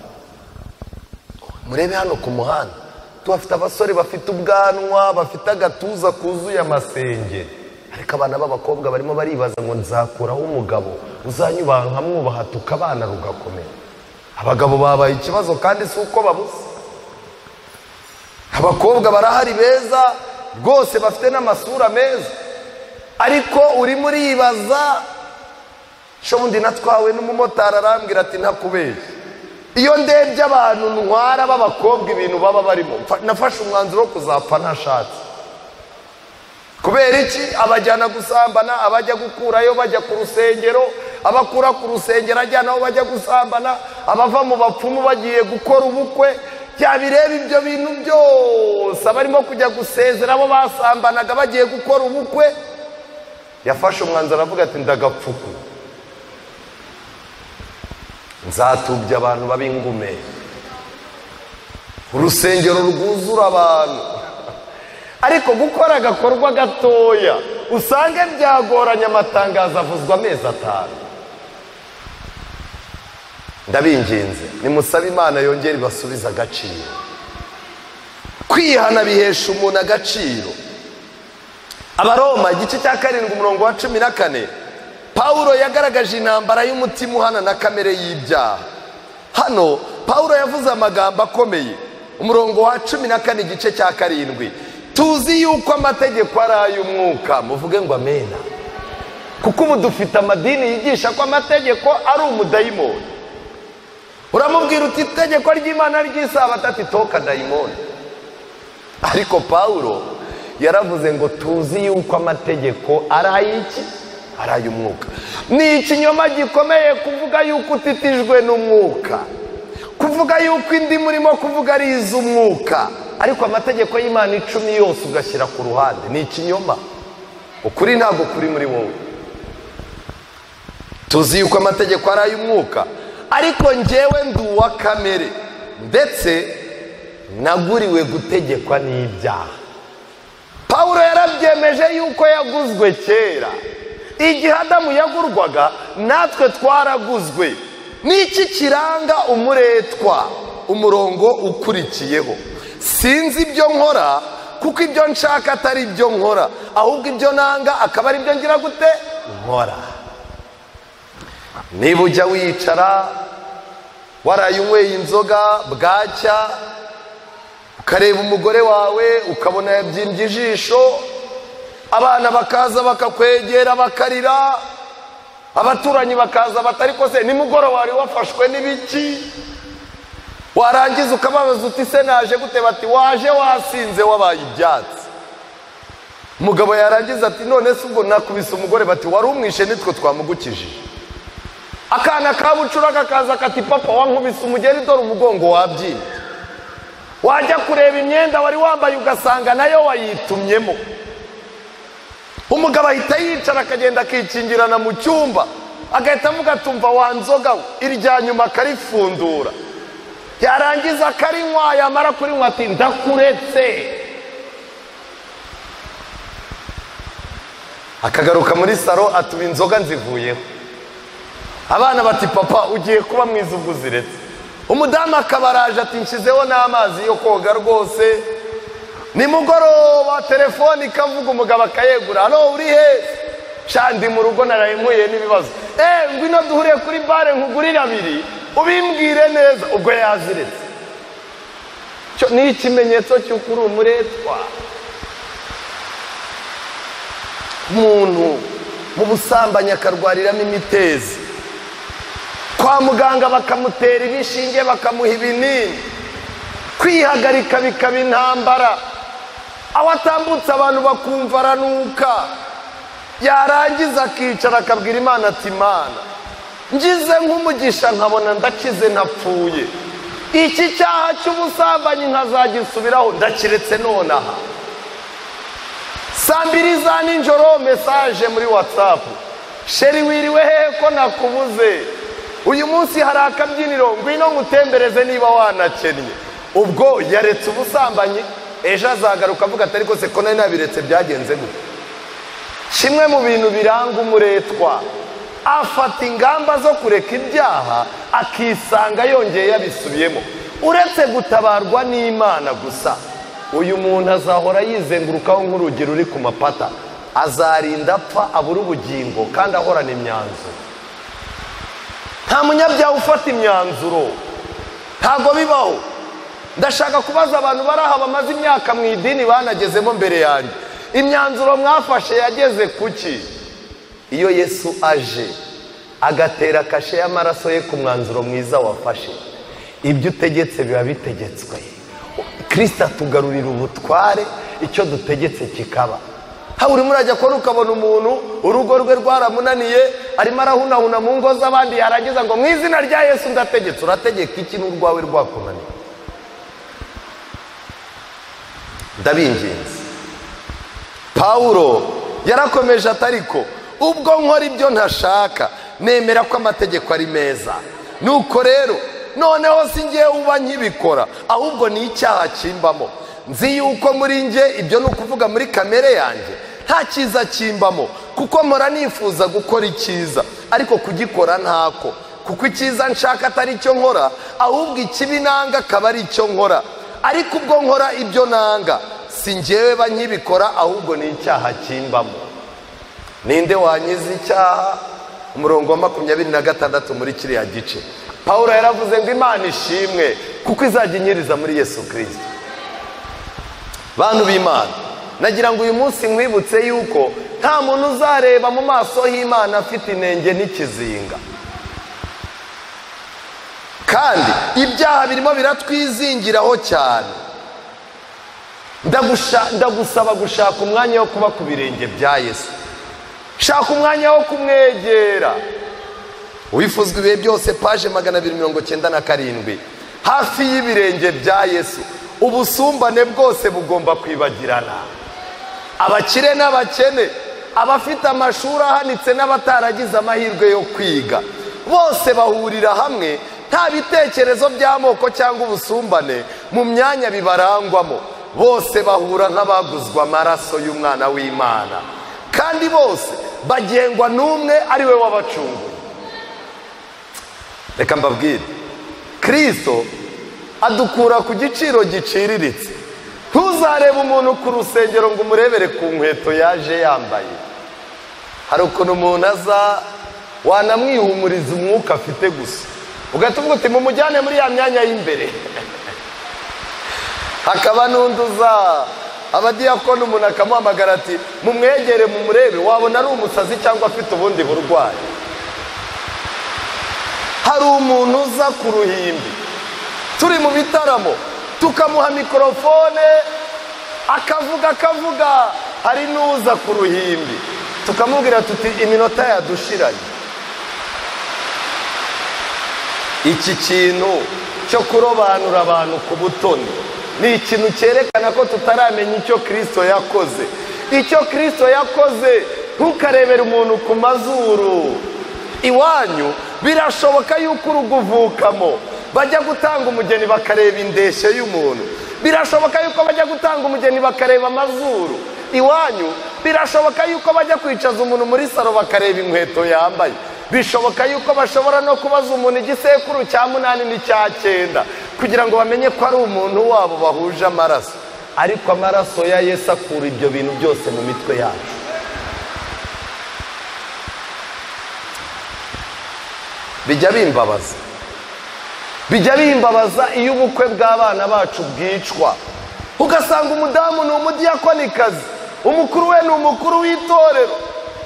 Murebe hano ku muhanda, tuhafite abasore bafite ubwanwa, bafite agatuza kuzuye amasenge, ariko abana b'abakobwa barimo baribaza ngo nzakuraho umugabo uzanyubaha nkamwubaha tukabana rugakomera. Abagabo babaye ikibazo kandi si uko babuze. Abakobwa barahari beza rwose bafite n'amasura meza, ariko urimo uribaza. Shobundi natwawe n'umumotari arambwira ati ntakubeshye, iyo ndebye abantu ntwara b'abakobwa ibintu baba barimo, nafashe umwanzuro wo kuzapfa ntashatse. Kubera iki? Abajyana gusambana, abajya gukurayo bajya ku rusengero, abakura ku rusengero ajyanaho bajya gusambana, abava mu bapfumu bagiye gukora ubukwe, byabireba ibyo bintu byose abarimo kujya gusezera abo basambanaga bagiye gukora ubukwe, yafashe umwanzuro aravuga ati ndagapfuku, nzatubya abantu b'ingume, urusengero rwuzura abantu. Ariko gukora agakorwa gatoya usange byagoranye, amatangazo avuzwa amezi 5. Ndabinginze nimusabe Imana yongere ibasubiza agaciro. Kwihana bihesha umuntu agaciro. Abaroma igice cya 7 umurongo wa 14, Paulo yagaragaje intambara y'umutima uhana na kamere y'ibyaha. Hano Paulo yavuze amagambo akomeye. Umurongo wa 14 igice cya 7, tuzi yuko amategeko ari ay'umwuka. Muvuge ngo amena. Kuko ubu dufite amadini yigisha ko amategeko ari umudayimoni. Uramubwira uti itegeko ry'Imana ry'Isabato, ati toka dayimoni. Ariko Paulo yaravuze ngo tuzi yuko amategeko ari ay'iki? Ari ay'umwuka. Ni ikinyoma gikomeye kuvuga yuko utitijwe n'umwuka, kuvuga yuko indi murimo kuvuga ari iz'umwuka, ariko amategeko y'Imana 10 yose ugashyira ku ruhande. Ni ikinyoma. Ukuri ntabwo kuri muri wowe. Tuzi yuko amategeko ari ay'umwuka, ariko njyewe ndi uwa kamere, ndetse naguriwe gutegekwa n'ibyaha. Paulo yarabyemeje yuko yaguzwe kera. Igihe Adamu yagurwaga, natwe twaraguzwe. Niki kiranga umuretwa? Umurongo ukurikiyeho, sinzi ibyo nkora, kuko ibyo nshaka atari ibyo nkora, ahubwo ibyo nanga akaba ari ibyo ngira gute? Nkora. Niba ujya wicara warayunyweye inzoga bwacya, ukareba umugore wawe ukabona yabyimbye ijisho, abana bakaza bakakwegera bakarira, abaturanyi bakaza batari ko se nimugoroba wari wafashwe n'ibiki, warangiza ukababaza uti se naje gute? Bati waje wasinze wabaye ibyatsi. Umugabo yarangiza ati none se ubwo nakubise umugore? Bati wari umwishe nitwe twamugukijije. Akana kabucura kakaza kati papa wankubise umugeri dore umugongo wabyimbye. Wajya kureba imyenda wari wambaye ugasanga nayo wayitumyemo. Umugabo ahita yicara akagenda akikingirana mu cyumba, agahita avuga atumva wanzoga irya nyuma akarifundura, yarangiza akarinywa, yamara kurinywa ati ndakuretse. Akagaruka muri saro atuba inzoga nzivuyeho. Abana bati papa ugiye kuba mwiza ubwo uziretse. Umudamu akabaraje ati nshizeho n'amazi yo koga rwose. Nimugoroba telefoni ikavuga, umugabo akayegura, hano uri he? Shandi mu rugo narayimuye n'ibibazo. Ngwino duhuriye kuri bare nkugurira 2 ubimbwire neza. Ubwo yaziretse. Cyo ni ikimenyetso cy'ukuri umuretwa. Umuntu mu busambanyi akarwariramo imitezi, kwa muganga bakamutera ibishinge bakamuha ibinini, kwihagarika bikaba intambara, aho atambutse abantu bakumva aranuka, yarangiza akicara akabwira Imana ati Imana ngize nk'umugisha nkabona ndakize napfuye, iki cyaha cy'ubusambanyi nkazagisubiraho ndakiretse nonaha. 2 za nijoro message muri WhatsApp, sheri wiriwe hehe ko nakubuze? Uyu munsi hari akabyiniro ngwino ngutembereze niba wanakennye. Ubwo yaretse ubusambanyi, ejo azagaruka avuga atari ko se ko nari nabiretse byagenze gute? Kimwe mu bintu biranga umuretwa, afata ingamba zo kureka ibyaha akisanga yongeye yabisubiyemo. Uretse gutabarwa n'Imana gusa, uyu muntu azahora yizengurukaho nk'urugi ruri ku mapata, azarinda apfa abura ubugingo kandi ahorana imyanzuro. Nta munyabyaha ufata imyanzuro, ntago bibaho. Ndashaka kubaza abantu baraha bamaze imyaka mu idini banagezemo mbere yanjye, imyanzuro mwafashe yageze kuki? Iyo Yesu aje agatera kashe y'amaraso ye ku mwanzuro mwiza wafashe, ibyo utegetse biba bitegetswe. Kristo atugarurira ubutware, icyo dutegetse kikaba. Hawe urimo urajya kora ukabona umuntu urugo rwe rwaramunaniye arimo arahunahuna mu ngo z'abandi, yarangiza ngo mu izina rya Yesu ndategetse. Urategeka iki n'urwawe rwakunaniye? ndabinginze. Pawulo yarakomeje atariko ubwo nkora ibyo ntashaka nemera ko amategeko ari meza, nuko rero noneho si ngewe uba nkibikora ahubwo ni icyaha kimbamo. Nzi yuko muri nge, ibyo ni ukuvuga muri kamere yanjye, nta cyiza kimbamo, kuko mpora nifuza gukora icyiza ariko kugikora ntako. Kuko icyiza nshaka atari icyo nkora, ahubwo ikibi nanga akaba ari icyo nkora. Ariko ubwo nkora ibyo nanga si ngewe ba nkibikora ahubwo ni icyaha kimbamo. Ninde wanyiza icyaha? Umurongo wa 26 muri kiriya gice Pawulo yaravuze ngo Imana ishimwe kuko izajya inyiriza muri Yesu Kristo. Bantu b'Imana, nagira ngo uyu munsi nkwibutse yuko nta muntu uzareba mu maso y'Imana afite inenge n'ikizinga, kandi ibyaha birimo biratwizingiraho cyane. Ndagusaba gushaka umwanya wo kuba ku birenge bya Yesu. Shaka umwanya wo kumwegera. Wifuzwa ibihe byose, paje 297, hafi y'ibirenge bya Yesu. Ubusumbane bwose bugomba kwibagirana. Abakire n'abakene, abafite amashuri ahanitse n'abataragize amahirwe yo kwiga, bose bahurira hamwe, nta bitekerezo by'amoko cyangwa ubusumbane mu myanya bibarangwamo. Bose bahura nk'abaguzwe amaraso y'umwana w'Imana, kandi bose bagengwa n'umwe ari we wabacunguye. Reka mbabwire, Kristo adukura ku giciro giciriritse. Ntuzarebe umuntu ku rusengero ngo umurebere ku nkweto yaje yambaye. Hari ukuntu umuntu aza wanamwihumuriza umwuka afite gusa, ugatuvuga uti mumujyane muri ya myanya y'imbere. Hakaba n'unduza abadiyakoni, umuntu akamuhamagara ati mumwegere mumurebe, wabona ari umusazi cyangwa afite ubundi burwayi. Hari umuntu uza ku ruhimbi, turi mu bitaramo, tukamuha mikorofone akavuga. Hari n'uza ku ruhimbi tukamubwira tuti iminota yadushiranye. Iki kintu cyo kurobanura abantu ku butoni ni ikintu cyerekana ko tutaramenya icyo Kristo yakoze. Icyo Kristo yakoze, ntukarebere umuntu ku mazuru. Iwanyu birashoboka yuko uruguvukamo bajya gutanga umugeni bakareba indeshyo y'umuntu. Birashoboka yuko bajya gutanga umugeni bakareba amazuru. Iwanyu birashoboka yuko bajya kwicaza umuntu muri salo bakareba inkweto yambaye. Bishoboka yuko bashobora no kubaza umuntu igisekuru cya 8 n'icya 9 kugira ngo bamenye ko ari umuntu wabo bahuje amaraso. Ariko amaraso ya Yesu akura ibyo bintu byose mu mitwe yacu. Bijya bimbabaza iyo ubukwe bw'abana bacu bwicwa, ugasanga umudamu ni umudiyakonikazi, umukuru we ni umukuru w'itorero,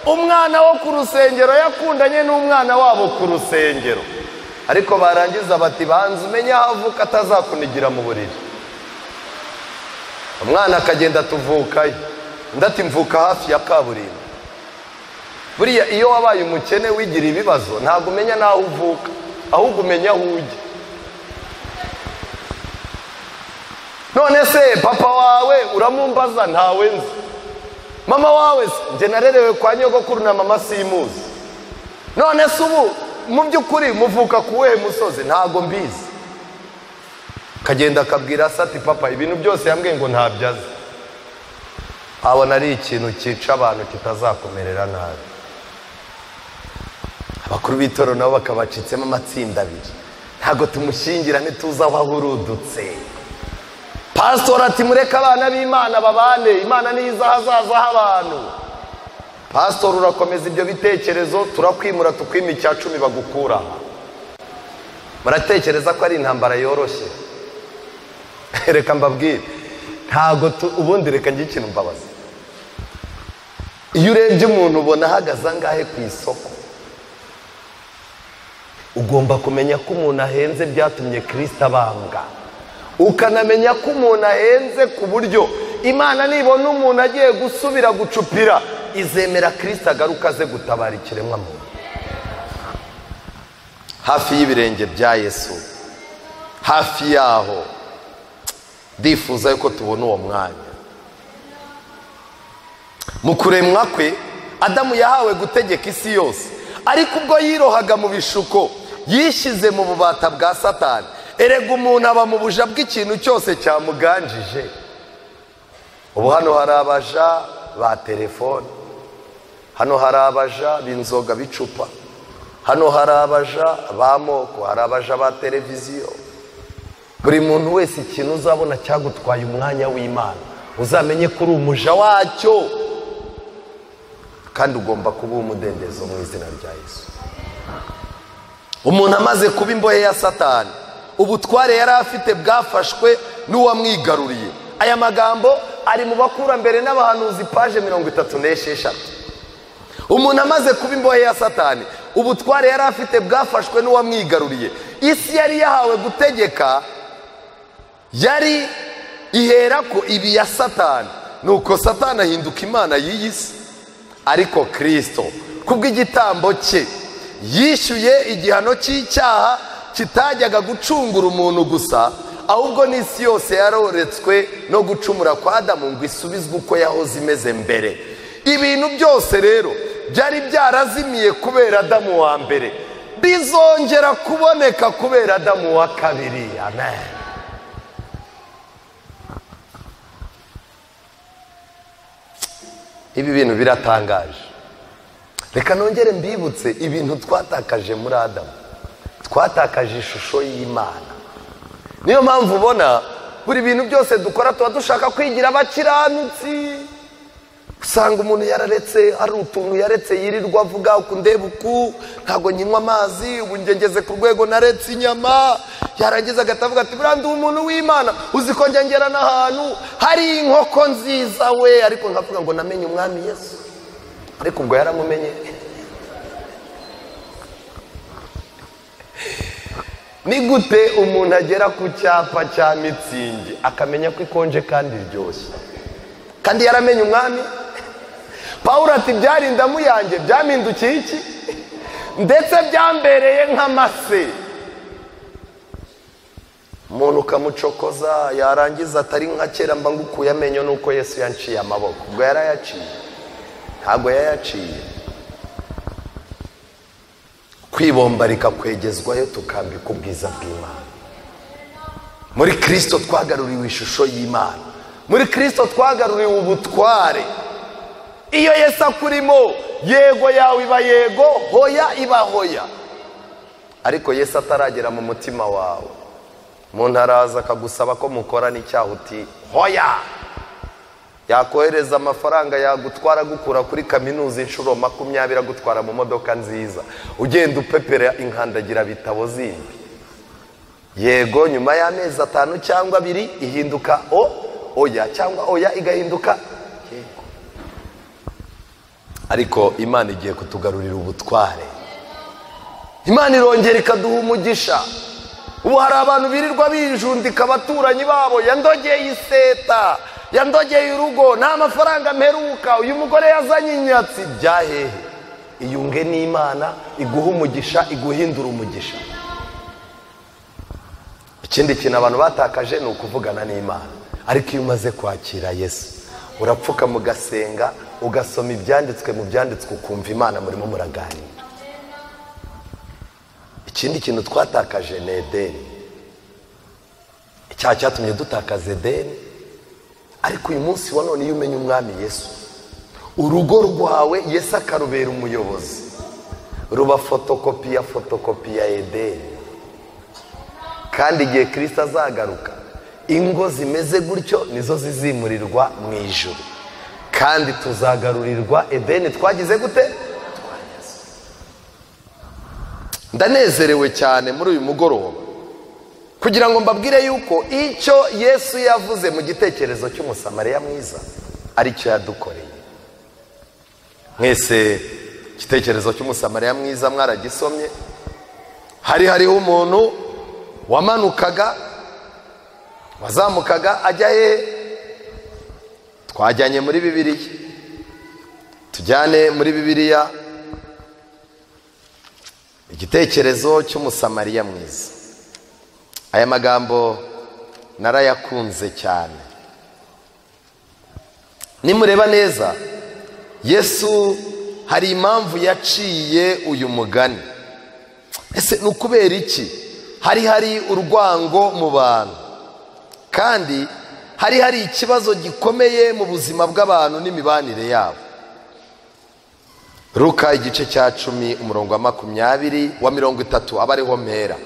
umwana wo ku rusengero yakundanye n'umwana wabo ku rusengero, ariko barangiza bati banza umenye aho avuka atazakunigira mu buriri. Umwana akagenda tuvukayo, ndati mvuka hafi ya kaburimbo. Buriya iyo wabaye umukene wigira ibibazo ntabwo umenya naho uvuka, ahubwo umenya aho ujya. None se papa wawe uramumbaza ntawe nzi, mama wawe nje narerewe kwa nyogokuru na mama simuzi. None se ubu mu by'ukuri muvuka kuwe musozi? Ntago mbizi. Kagenda akabwira ati papa ibintu byose yambwiye ngo ntabyaze. Abona ari ikintu cyica abantu kitazakomerera nabi. Abakuru b'itoro nabo bakabacitsemo amatsinda abiri, ntago tumushingira ntituza aho ahurudutse. Pastor ati mureka abana b'Imana babane, Imana niyo izahazaza h'abantu. Pastor urakomeza ibyo bitekerezo, turakwimura tukwima icya 10 bagukura. Muratekereza ko ari intambara yoroshye? Reka mbabwire, ntago ubundi reka njye ikintu mbabaza. Iyo urebye umuntu ubona ahagaze angahe ku isoko, ugomba kumenya ko umuntu ahenze byatumye Kristo abambwa. Ukanamenya ko umuntu ahenze ku buryo Imana nibona umuntu agiye gusubira gucupira izemera Kristo agaruka aze gutabara ikiremwa muntu. Hafi y'ibirenge bya Yesu, hafi yaho ndifuza yuko tubona uwo mwanya. mu kuremwa kwe Adamu yahawe gutegeka isi yose, ariko ubwo yirohaga mu bishuko yishyize mu bubata bwa Satani. Erega umuntu aba mu buja bw'ikintu cyose cyamuganjije. Ubu hano hari abaja ba telefone, hano hari abaja b'inzoga bicupa, hano hari abaja b'amoko, hari abaja ba televiziyo. Buri muntu wese ikintu uzabona cyagutwaye umwanya w'Imana, uzamenye ko uri umuja wacyo, kandi ugomba kuba umudendezo mu izina rya Yesu. Umuntu amaze kuba imbohe ya Satani, ubutware yari afite bwafashwe n'uwamwigaruriye. Aya magambo ari mu Bakurambere n'Abahanuzi paje 36. Umuntu amaze kuba imbohe ya Satani, ubutware yari afite bwafashwe n'uwamwigaruriye. Isi yari yahawe gutegeka yari ihera ko ibi ya Satani, nuko Satani ahinduka imana y'iyi si. Ariko Kristo kubw'igitambo cye yishyuye igihano cy'icyaha kitajyaga gucungura umuntu gusa, ahubwo n'isi yose yaroretswe no gucumura kwa Adamu ngo isubizwe uko yahoze imeze mbere. Ibintu byose rero byari byarazimiye kubera Adamu wa mbere, bizongera kuboneka kubera Adamu wa kabiri. Amen. Ibi bintu biratangaje. Reka nongere mbibutse ibintu twatakaje muri Adamu. Twatakaje ishusho y'Imana. Niyo mpamvu ubona buri bintu byose dukora tuba dushaka kwigira abakiranutsi. Usanga umuntu yararetse, ari utuntu yaretse yirirwa avuga uku ndeba uku, ntabwo nyinywa amazi, ubu ngeze ku rwego naretse inyama. Yarangiza agatavuga ati buriya ndi umuntu w'Imana, uzi ko ngera n'ahantu hari inkoko nziza we, ariko nkavuga ngo namenye umwami Yesu. Ariko ubwo yaramumenye. Ni gute umuntu agera ku cyapa cya Mitsingi akamenya ko ikonje kandi iryoshye, kandi yaramenye umwami? Pawulo ati byarinda mu yanjye byamindukiye iki, ndetse byambereye nk'amase. Umuntu ukamucokoza, yarangiza atari nka kera mba ngukuye amenyo nuko Yesu yanciye amaboko. Ubwo yarayaciye? Ntabwo yayaciye. Kwibomba rikakwegezwayo tukambika ubwiza bw'Imana. Muri Kristo twagaruriwe ishusho y'Imana, muri Kristo twagaruriwe ubutware. Iyo Yesu akurimo, yego yawe iba yego, hoya iba hoya. Ariko Yesu ataragera mu mutima wawe, umuntu araza akagusaba ko mukorana icyaha, uti hoya. Yakohereza amafaranga yagutwara gukura kuri kaminuza inshuro 20, agutwara mu modoka nziza, ugenda upepera inkandagira bitabo zindi. Yego nyuma y'amezi 5 cyangwa 2 ihinduka oya, cyangwa oya igahinduka yego. Ariko Imana igiye kutugarurira ubutware. Imana irongera ikaduha umugisha. Ubu hari abantu birirwa bijundika abaturanyi babo, yandogeye iseta, yandogeye urugo, nta mafaranga mperuka, uyu mugore yazanye inyatsi. Byahehe? Iyunge n'Imana iguha umugisha, iguhindura umugisha. Ikindi kintu abantu batakaje ni ukuvugana n'Imana. Ariko iyo umaze kwakira Yesu, urapfuka mugasenga, ugasoma ibyanditswe mu byanditswe, ukumva Imana murimo muraganira. Ikindi kintu twatakaje ni Edeni. Icyaha cyatumye dutakaza Edeni. Ariko uyu munsi wa none iyo umenye umwami Yesu, urugo rwawe Yesu akarubera umuyobozi, ruba fotokopi ya Edeni. Kandi igihe Kristo azagaruka, ingo zimeze gutyo nizo zizimurirwa mu ijuru, kandi tuzagarurirwa Edeni twagize gute? Ndanezerewe cyane muri uyu mugoroba kugira ngo mbabwire yuko icyo Yesu yavuze mu gitekerezo cy'umusamariya mwiza ari cyo yadukoreye. Mwese igitekerezo cy'umusamariya mwiza mwaragisomye. Hariho umuntu wamanukaga, wazamukaga ajya he? Twajyanye muri Bibiliya, tujyane muri Bibiliya igitekerezo cy'umusamariya mwiza. Aya magambo narayakunze cyane. Nimureba neza Yesu hari impamvu yaciye uyu mugani. Ese ni ukubera iki? Hari urwango mu bantu, kandi hari ikibazo gikomeye mu buzima bw'abantu n'imibanire yabo. Luka igice cya 10 umurongo wa 20 wa 30 abariho mpera.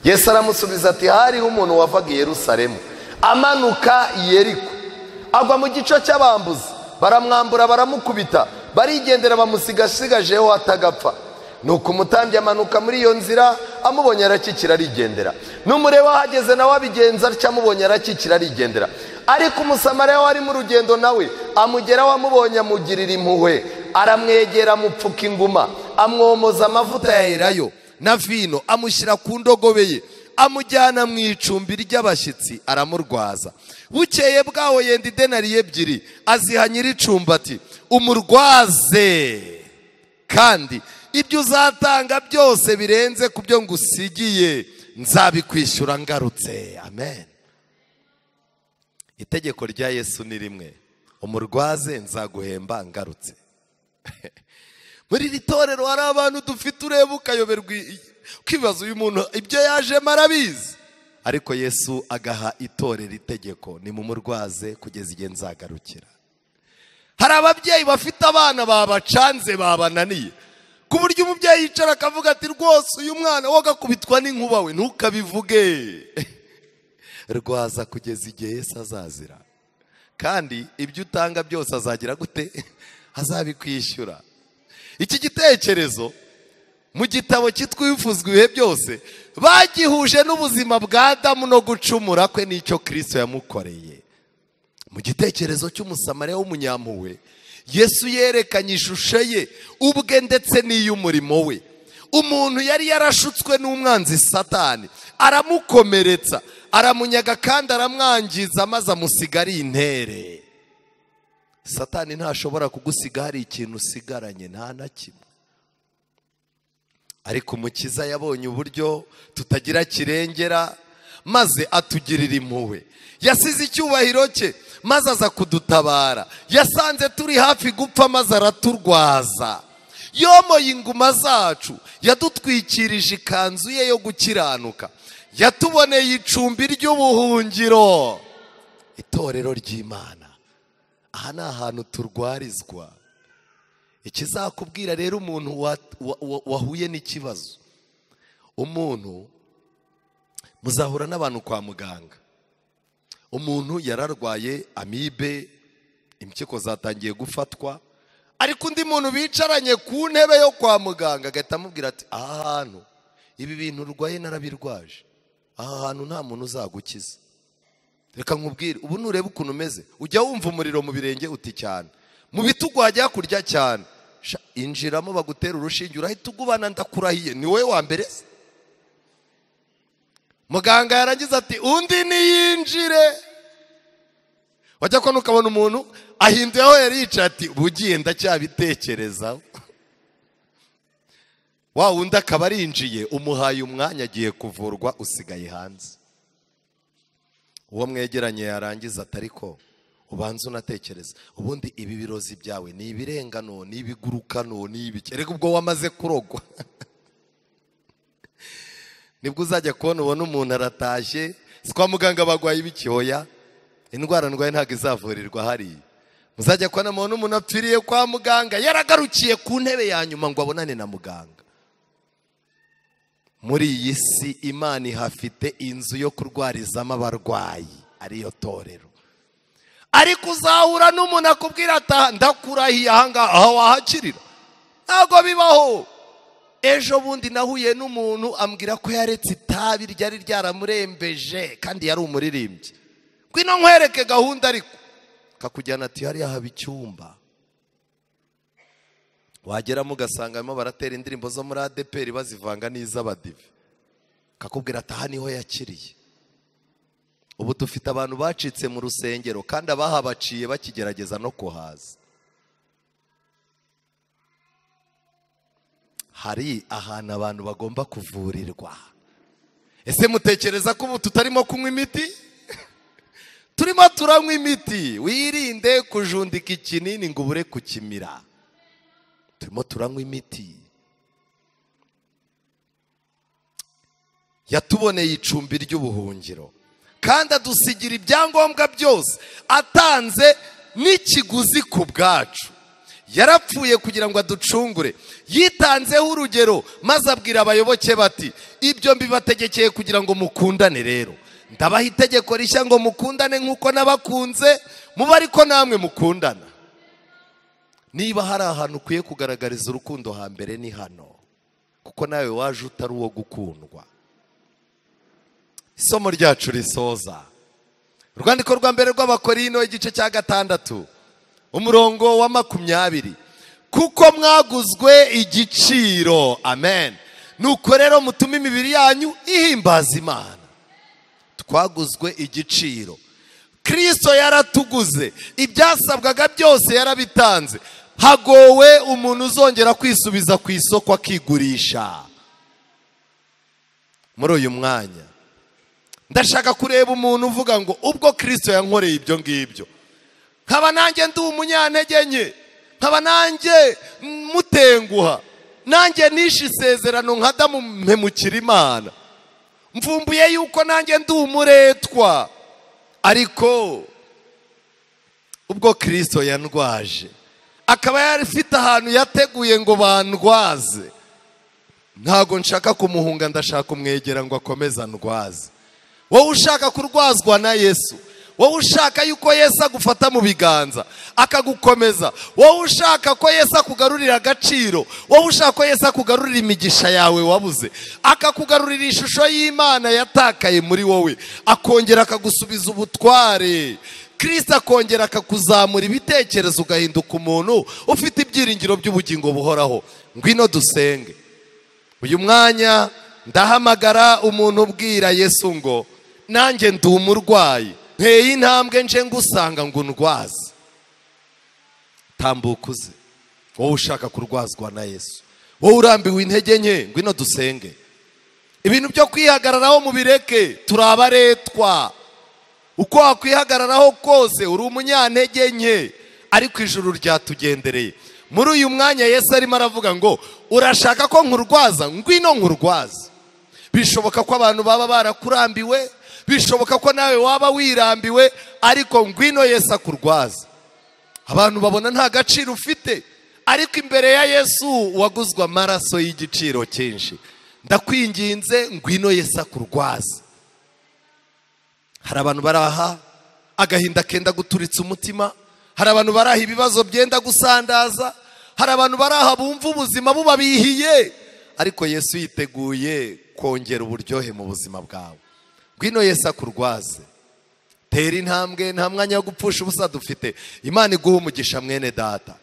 Yesu aramusubiza ati, hariho umuntu wavaga i Yerusalemu amanuka i Yeriko, agwa mu gico cy'abambuzi, baramwambura baramukubita, barigendera bamusigasigajeho atagapfa. Nuko umutambyi amanuka muri iyo nzira, amubonye arakikira arigendera. N'umureba wahageze nawe abigenza atyo, amubonye arakikira arigendera. Ariko umusamariya wari mu rugendo nawe amugeraho, amubonye amugirira impuhwe, aramwegera amupfuka inguma, amwomoza amavuta ya elayo na vino, amushyira ku ndogobe ye, amujyana mu icumbi ry'abashyitsi, aramurwaza. Bukeye bwaho yenda idenariyo 2, aziha nyir'icumbi ati, umurwaze, kandi ibyo uzatanga byose birenze ku byo ngusigiye nzabikwishyura ngarutse. Amen. Itegeko rya Yesu ni rimwe, umurwaze nzaguhemba ngarutse. Muri iri torero hari abantu dufite ureba ukayoberwa, ukibaza uyu muntu ibyo yajemo arabizi, ariko Yesu agaha itorero itegeko, ni mu murwaze kugeza igihe nzagarukira. Hari ababyeyi bafite abana babacanze, babananiye, ku buryo umubyeyi yicara akavuga ati, rwose uyu mwana wagakubitwa n'inkuba we ntukabivuge. Rwaza kugeza igihe Yesu azazira, kandi ibyo utanga byose azagira gute? Azabikwishyura. Iki gitekerezo mu gitabo cyitwa Ibivuzwe ibihe byose bagihuje n'ubuzima bwa Adamu no gucumura kwe n'icyo Kristo yamukoreye. Mu gitekerezo cy'umusamariya w'umunyampuhwe, Yesu yerekanye ishusho ye ubwe ndetse n'iy'umurimo we. Umuntu yari yarashutswe n'umwanzi Satani, aramukomeretsa, aramunyaga kandi aramwangiza, maze amusiga ari intere. Satani ntashobora kugusiga hari ikintu usigaranye, nta na kimwe. Ariko Umukiza yabonye uburyo tutagira kirengera, maze atugirira impuhwe. Yasize icyubahiro cye, maze aza kudutabara. Yasanze turi hafi gupfa, maze araturwaza. Yomoye inguma zacu, yadutwikirije ikanzu ye yo gukiranuka, yatuboneye icumbi ry'ubuhungiro, itorero ry'Imana. Aha ni ahantu turwarizwa. Ikizakubwira rero umuntu wahuye n'ikibazo, umuntu muzahura n'abantu kwa muganga. Umuntu yararwaye amibe, impyiko zatangiye gufatwa, ariko undi muntu bicaranye ku ntebe yo kwa muganga agahita amubwira ati, aha hantu ibi bintu urwaye narabirwaje, aha hantu nta muntu uzagukiza. Reka nkubwire, ubu nureba ukuntu umeze, ujya wumva umuriro mu birenge uti cyane, mu bitugu hajya kurya cyane, injiramo bagutera urushinge urahita ugubana, ndakurahiye ni wowe wa mbere. Muganga yarangiza ati, undi niyinjire. Wajya kubona ukabona umuntu ahinduye aho yari yicaye ati, bugiye ndacyabitekerezaho. Wa wundi akaba arinjiye, umuhaye umwanya, agiye kuvurwa, usigaye hanze. Uwo mwegeranye yarangiza ati, ariko ubanza unatekereza, ubundi ibi birozi byawe ni ibirengano, ni ibigurukano, ni ibiki? Erega ubwo wamaze kurogwa. Nibwo uzajya kubona ubona umuntu aratashye, si kwa muganga bagwaye ibiki? Hoya, indwara ndwaye ntabwo izavurirwa hariya. Muzajya kubona umuntu apfiriye kwa muganga, yaragarukiye ku ntebe ya nyuma ngo abonane na muganga. Muri iyi si Imana ihafite inzu yo kurwarizamo abarwayi, ariyo torero. Ariko uzahura n'umuntu akubwira ati, ndakurahiye ahangaha, aho wahakirira. Ntabwo bibaho. Ejo bundi nahuye n'umuntu ambwira ko yaretse itabi ryari ryaramurembeje, kandi yari umuririmbyi. Ngwino nkwereke gahunda, ariko kakujyana ati, hariya haba icyumba. Wageramo ugasanga barimo baratera indirimbo zo muri ADPR bazivanga n'iz'abadive. Kakubwira ati, aha niho yakiriye. Ubu dufite abantu bacitse mu rusengero, kandi abahabaciye bakigerageza no kuhaza. Hari ahantu abantu bagomba kuvurirwa. Ese mutekereza ko ubu tutarimo kunywa imiti? turimo turanywa imiti. Wirinde kujundika ikinini ngo ubure kukimira. Turimo turanywa imiti. Yatuboneye icumbi ry'ubuhungiro kandi adusigira ibyangombwa byose, atanze n'ikiguzi ku bwacu. Yarapfuye kugira ngo aducungure, yitanzeho urugero, maze abwira abayoboke bati, ibyo mbibategekeye kugira ngo mukundane. Rero ndabaha itegeko rishya ngo mukundane nk'uko nabakunze, muba ariko namwe mukundana. Niba hari ahantu ukwiye kugaragariza urukundo hambere ni hano, kuko nawe waje utari uwo gukundwa. Isomo ryacu risoza urwandiko rwa mbere rw'Abakorino igice cya 6 umurongo wa 20, kuko mwaguzwe igiciro. Amen. Nuko rero mutume imibiri yanyu ihimbaza Imana. Twaguzwe igiciro. Kristo yaratuguze, ibyasabwaga byose yarabitanze. Hagowe umuntu uzongera kwisubiza ku isoko akigurisha. Muri uyu mwanya ndashaka kureba umuntu uvuga ngo ubwo Kristo yankoreye ibyo ngibyo, nkaba nanjye ndi umunyantege nke, nkaba nanjye mutenguha, nanjye nishe isezerano nka Adamu mpemukira Imana, mvumbuye yuko nanjye ndi umuretwa. Ariko ubwo Kristo yandwaje, akaba yarifite ahantu yateguye ngo bandwaze, ntago nshaka kumuhunga, ndashaka kumwegera ngo akomeze andwaze. Wowe ushaka kurwazwa na Yesu, wowe ushaka yuko Yesu agufata mu biganza akagukomeza, wowe ushaka ko Yesu akugarurira agaciro, wowe ushaka ko Yesu akugarurira imigisha yawe wabuze, akakugarurira ishusho y'Imana yatakaye muri wowe, akongera akagusubiza ubutware, Kristo akongera akakuzamura ibitekerezo, ugahinduka umuntu ufite ibyiringiro by'ubugingo buhoraho. Ngwino dusenge. Uyu mwanya ndahamagara umuntu ubwira Yesu ngo nanjye ndi umurwayi, nteye intambwe nje ngusanga ngo ndwaze. Tambuka uze, wowe ushaka kurwazwa na Yesu, wowe urambiwe intege nke, ngwino dusenge. Ibintu byo kwihagararaho mubireke, turabaretwa. Uko wakwihagararaho kose uri umunyantege nke, ariko ijuru ryatugendereye. Muri uyu mwanya Yesu arimo aravuga ngo urashaka ko nkurwaza, ngwino nkurwaza. Bishoboka ko abantu baba barakurambiwe, bishoboka ko nawe waba wirambiwe, ariko ngwino Yesu akurwaza. Abantu babona nta gaciro ufite, ariko imbere ya Yesu waguzwe amaraso y'igiciro cyinshi. Ndakwinginze ngwino Yesu akurwaza. Hari abantu baraha agahinda kenda guturitsa umutima, hari abantu baraha ibibazo byenda gusandaza, hari abantu baraha bumva ubuzima bubabihiye, ariko Yesu yiteguye kongera uburyohe mu buzima bwawe. Ngwino Yesu akurwaze. Tera intambwe, nta mwanya wo gupfusha ubusa dufite. Imana iguha umugisha mwene data.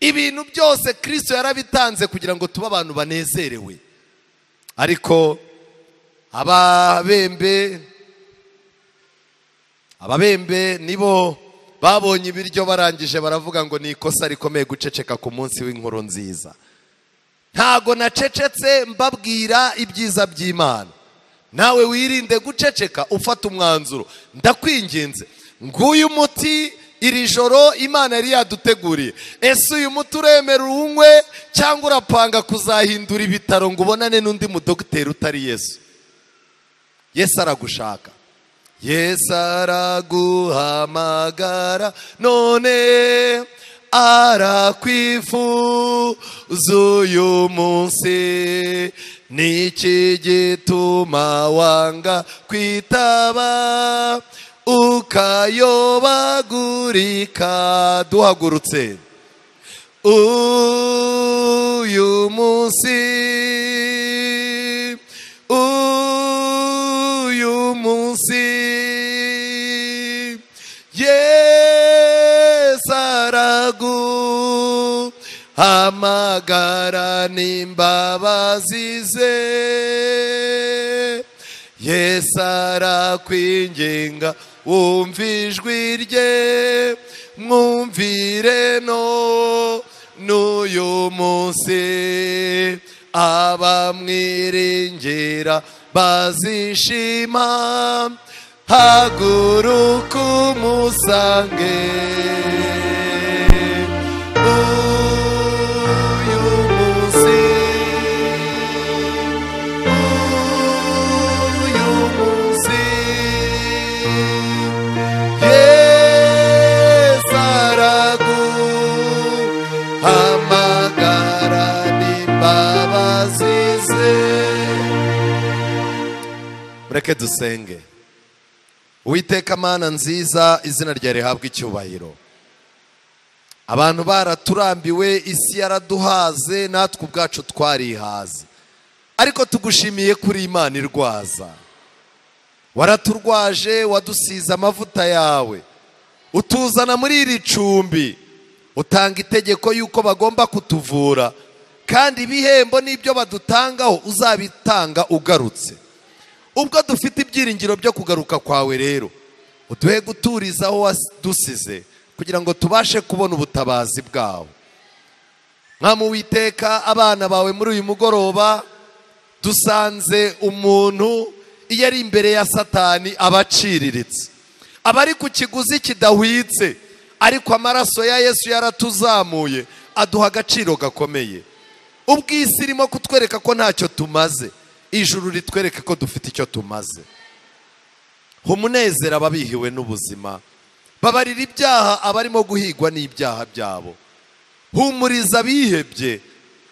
Ibintu byose Kristo yarabitanze kugira ngo tube abantu banezerewe, ariko ababembe nibo babonye ibiryo barangije baravuga ngo ni ikosa rikomeye guceceka ku munsi w'inkuru nziza. Ntago nacecetse mbabwira ibyiza by'Imana. Nawe wirinde guceceka, ufata umwanzuro. Ndakwinginze, nguyu muti iri joro Imana yari yaduteguriye. Ese uyu muti uremera uwunywe cyangwa urapanga kuzahindura ibitaro ngo ubonane n'undi mudogiteri utari Yesu? Yesu aragushaka. Yesu araguhamagara none arakwifuza uyu munsi. Niki gituma wanga kwitaba ukayobagurika? Duhagurutse. Uyu munsi, uyu munsi Yesu araguhamagara n'imbabazi ze. Yesu arakwinginga wumva ijwi rye, mwumvire n'uyu munsi. Abamwiringira bazishima haguruka umusange uyu munsi Yesu araguhamagara n'imbabazi ze. Mureke dusenge. Uwiteka Mana nziza, izina ryawe rihabwa icyubahiro. Abantu baraturambiwe, isi yaraduhaze, natwe ubwacu twarihaze, ariko tugushimiye kuri Imana irwaza. Waraturwaje, wadusize amavuta yawe, utuzana muri iri cumbi, utanga itegeko yuko bagomba kutuvura, kandi ibihembo n'ibyo badutangaho uzabitanga ugarutse. Ubwo dufite ibyiringiro byo kugaruka kwawe rero, uduhe guturiza aho wadusize kugira ngo tubashe kubona ubutabazi bwawe. Mwami Uwiteka, abana bawe muri uyu mugoroba dusanze umuntu iyo ari imbere ya Satani abaciriritse, abari ku kiguzi kidahwitse, ariko amaraso ya Yesu yaratuzamuye aduha agaciro gakomeye. Ubw'isi irimo kutwereka ko ntacyo tumaze, ijuru ritwereke ko dufite icyo tumaze. Umunezero ababihiwe n'ubuzima, babarira ibyaha abarimo guhigwa n'ibyaha byabo. Humuriza abihebye,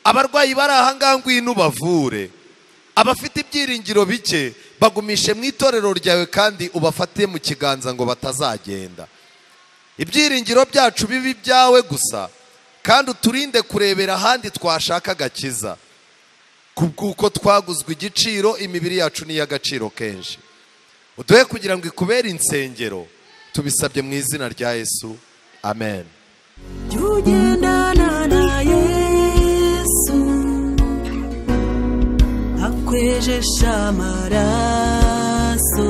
abarwayi bari ahangaha ngwino ubavure. Abafite ibyiringiro bike bagumishe mu itorero ryawe, kandi ubafate mu kiganza ngo batazagenda. Ibyiringiro byacu bibi byawe gusa, kandi uturinde kurebera ahandi twashaka agakiza, kubw'uko twaguzwe igiciro, imibiri yacu ni iy'agaciro kenshi. Uduhe kugira ngo ikubere insengero, tubisabye mu izina rya Yesu, amen. Tugendana na Yesu, akwejesha amaraso.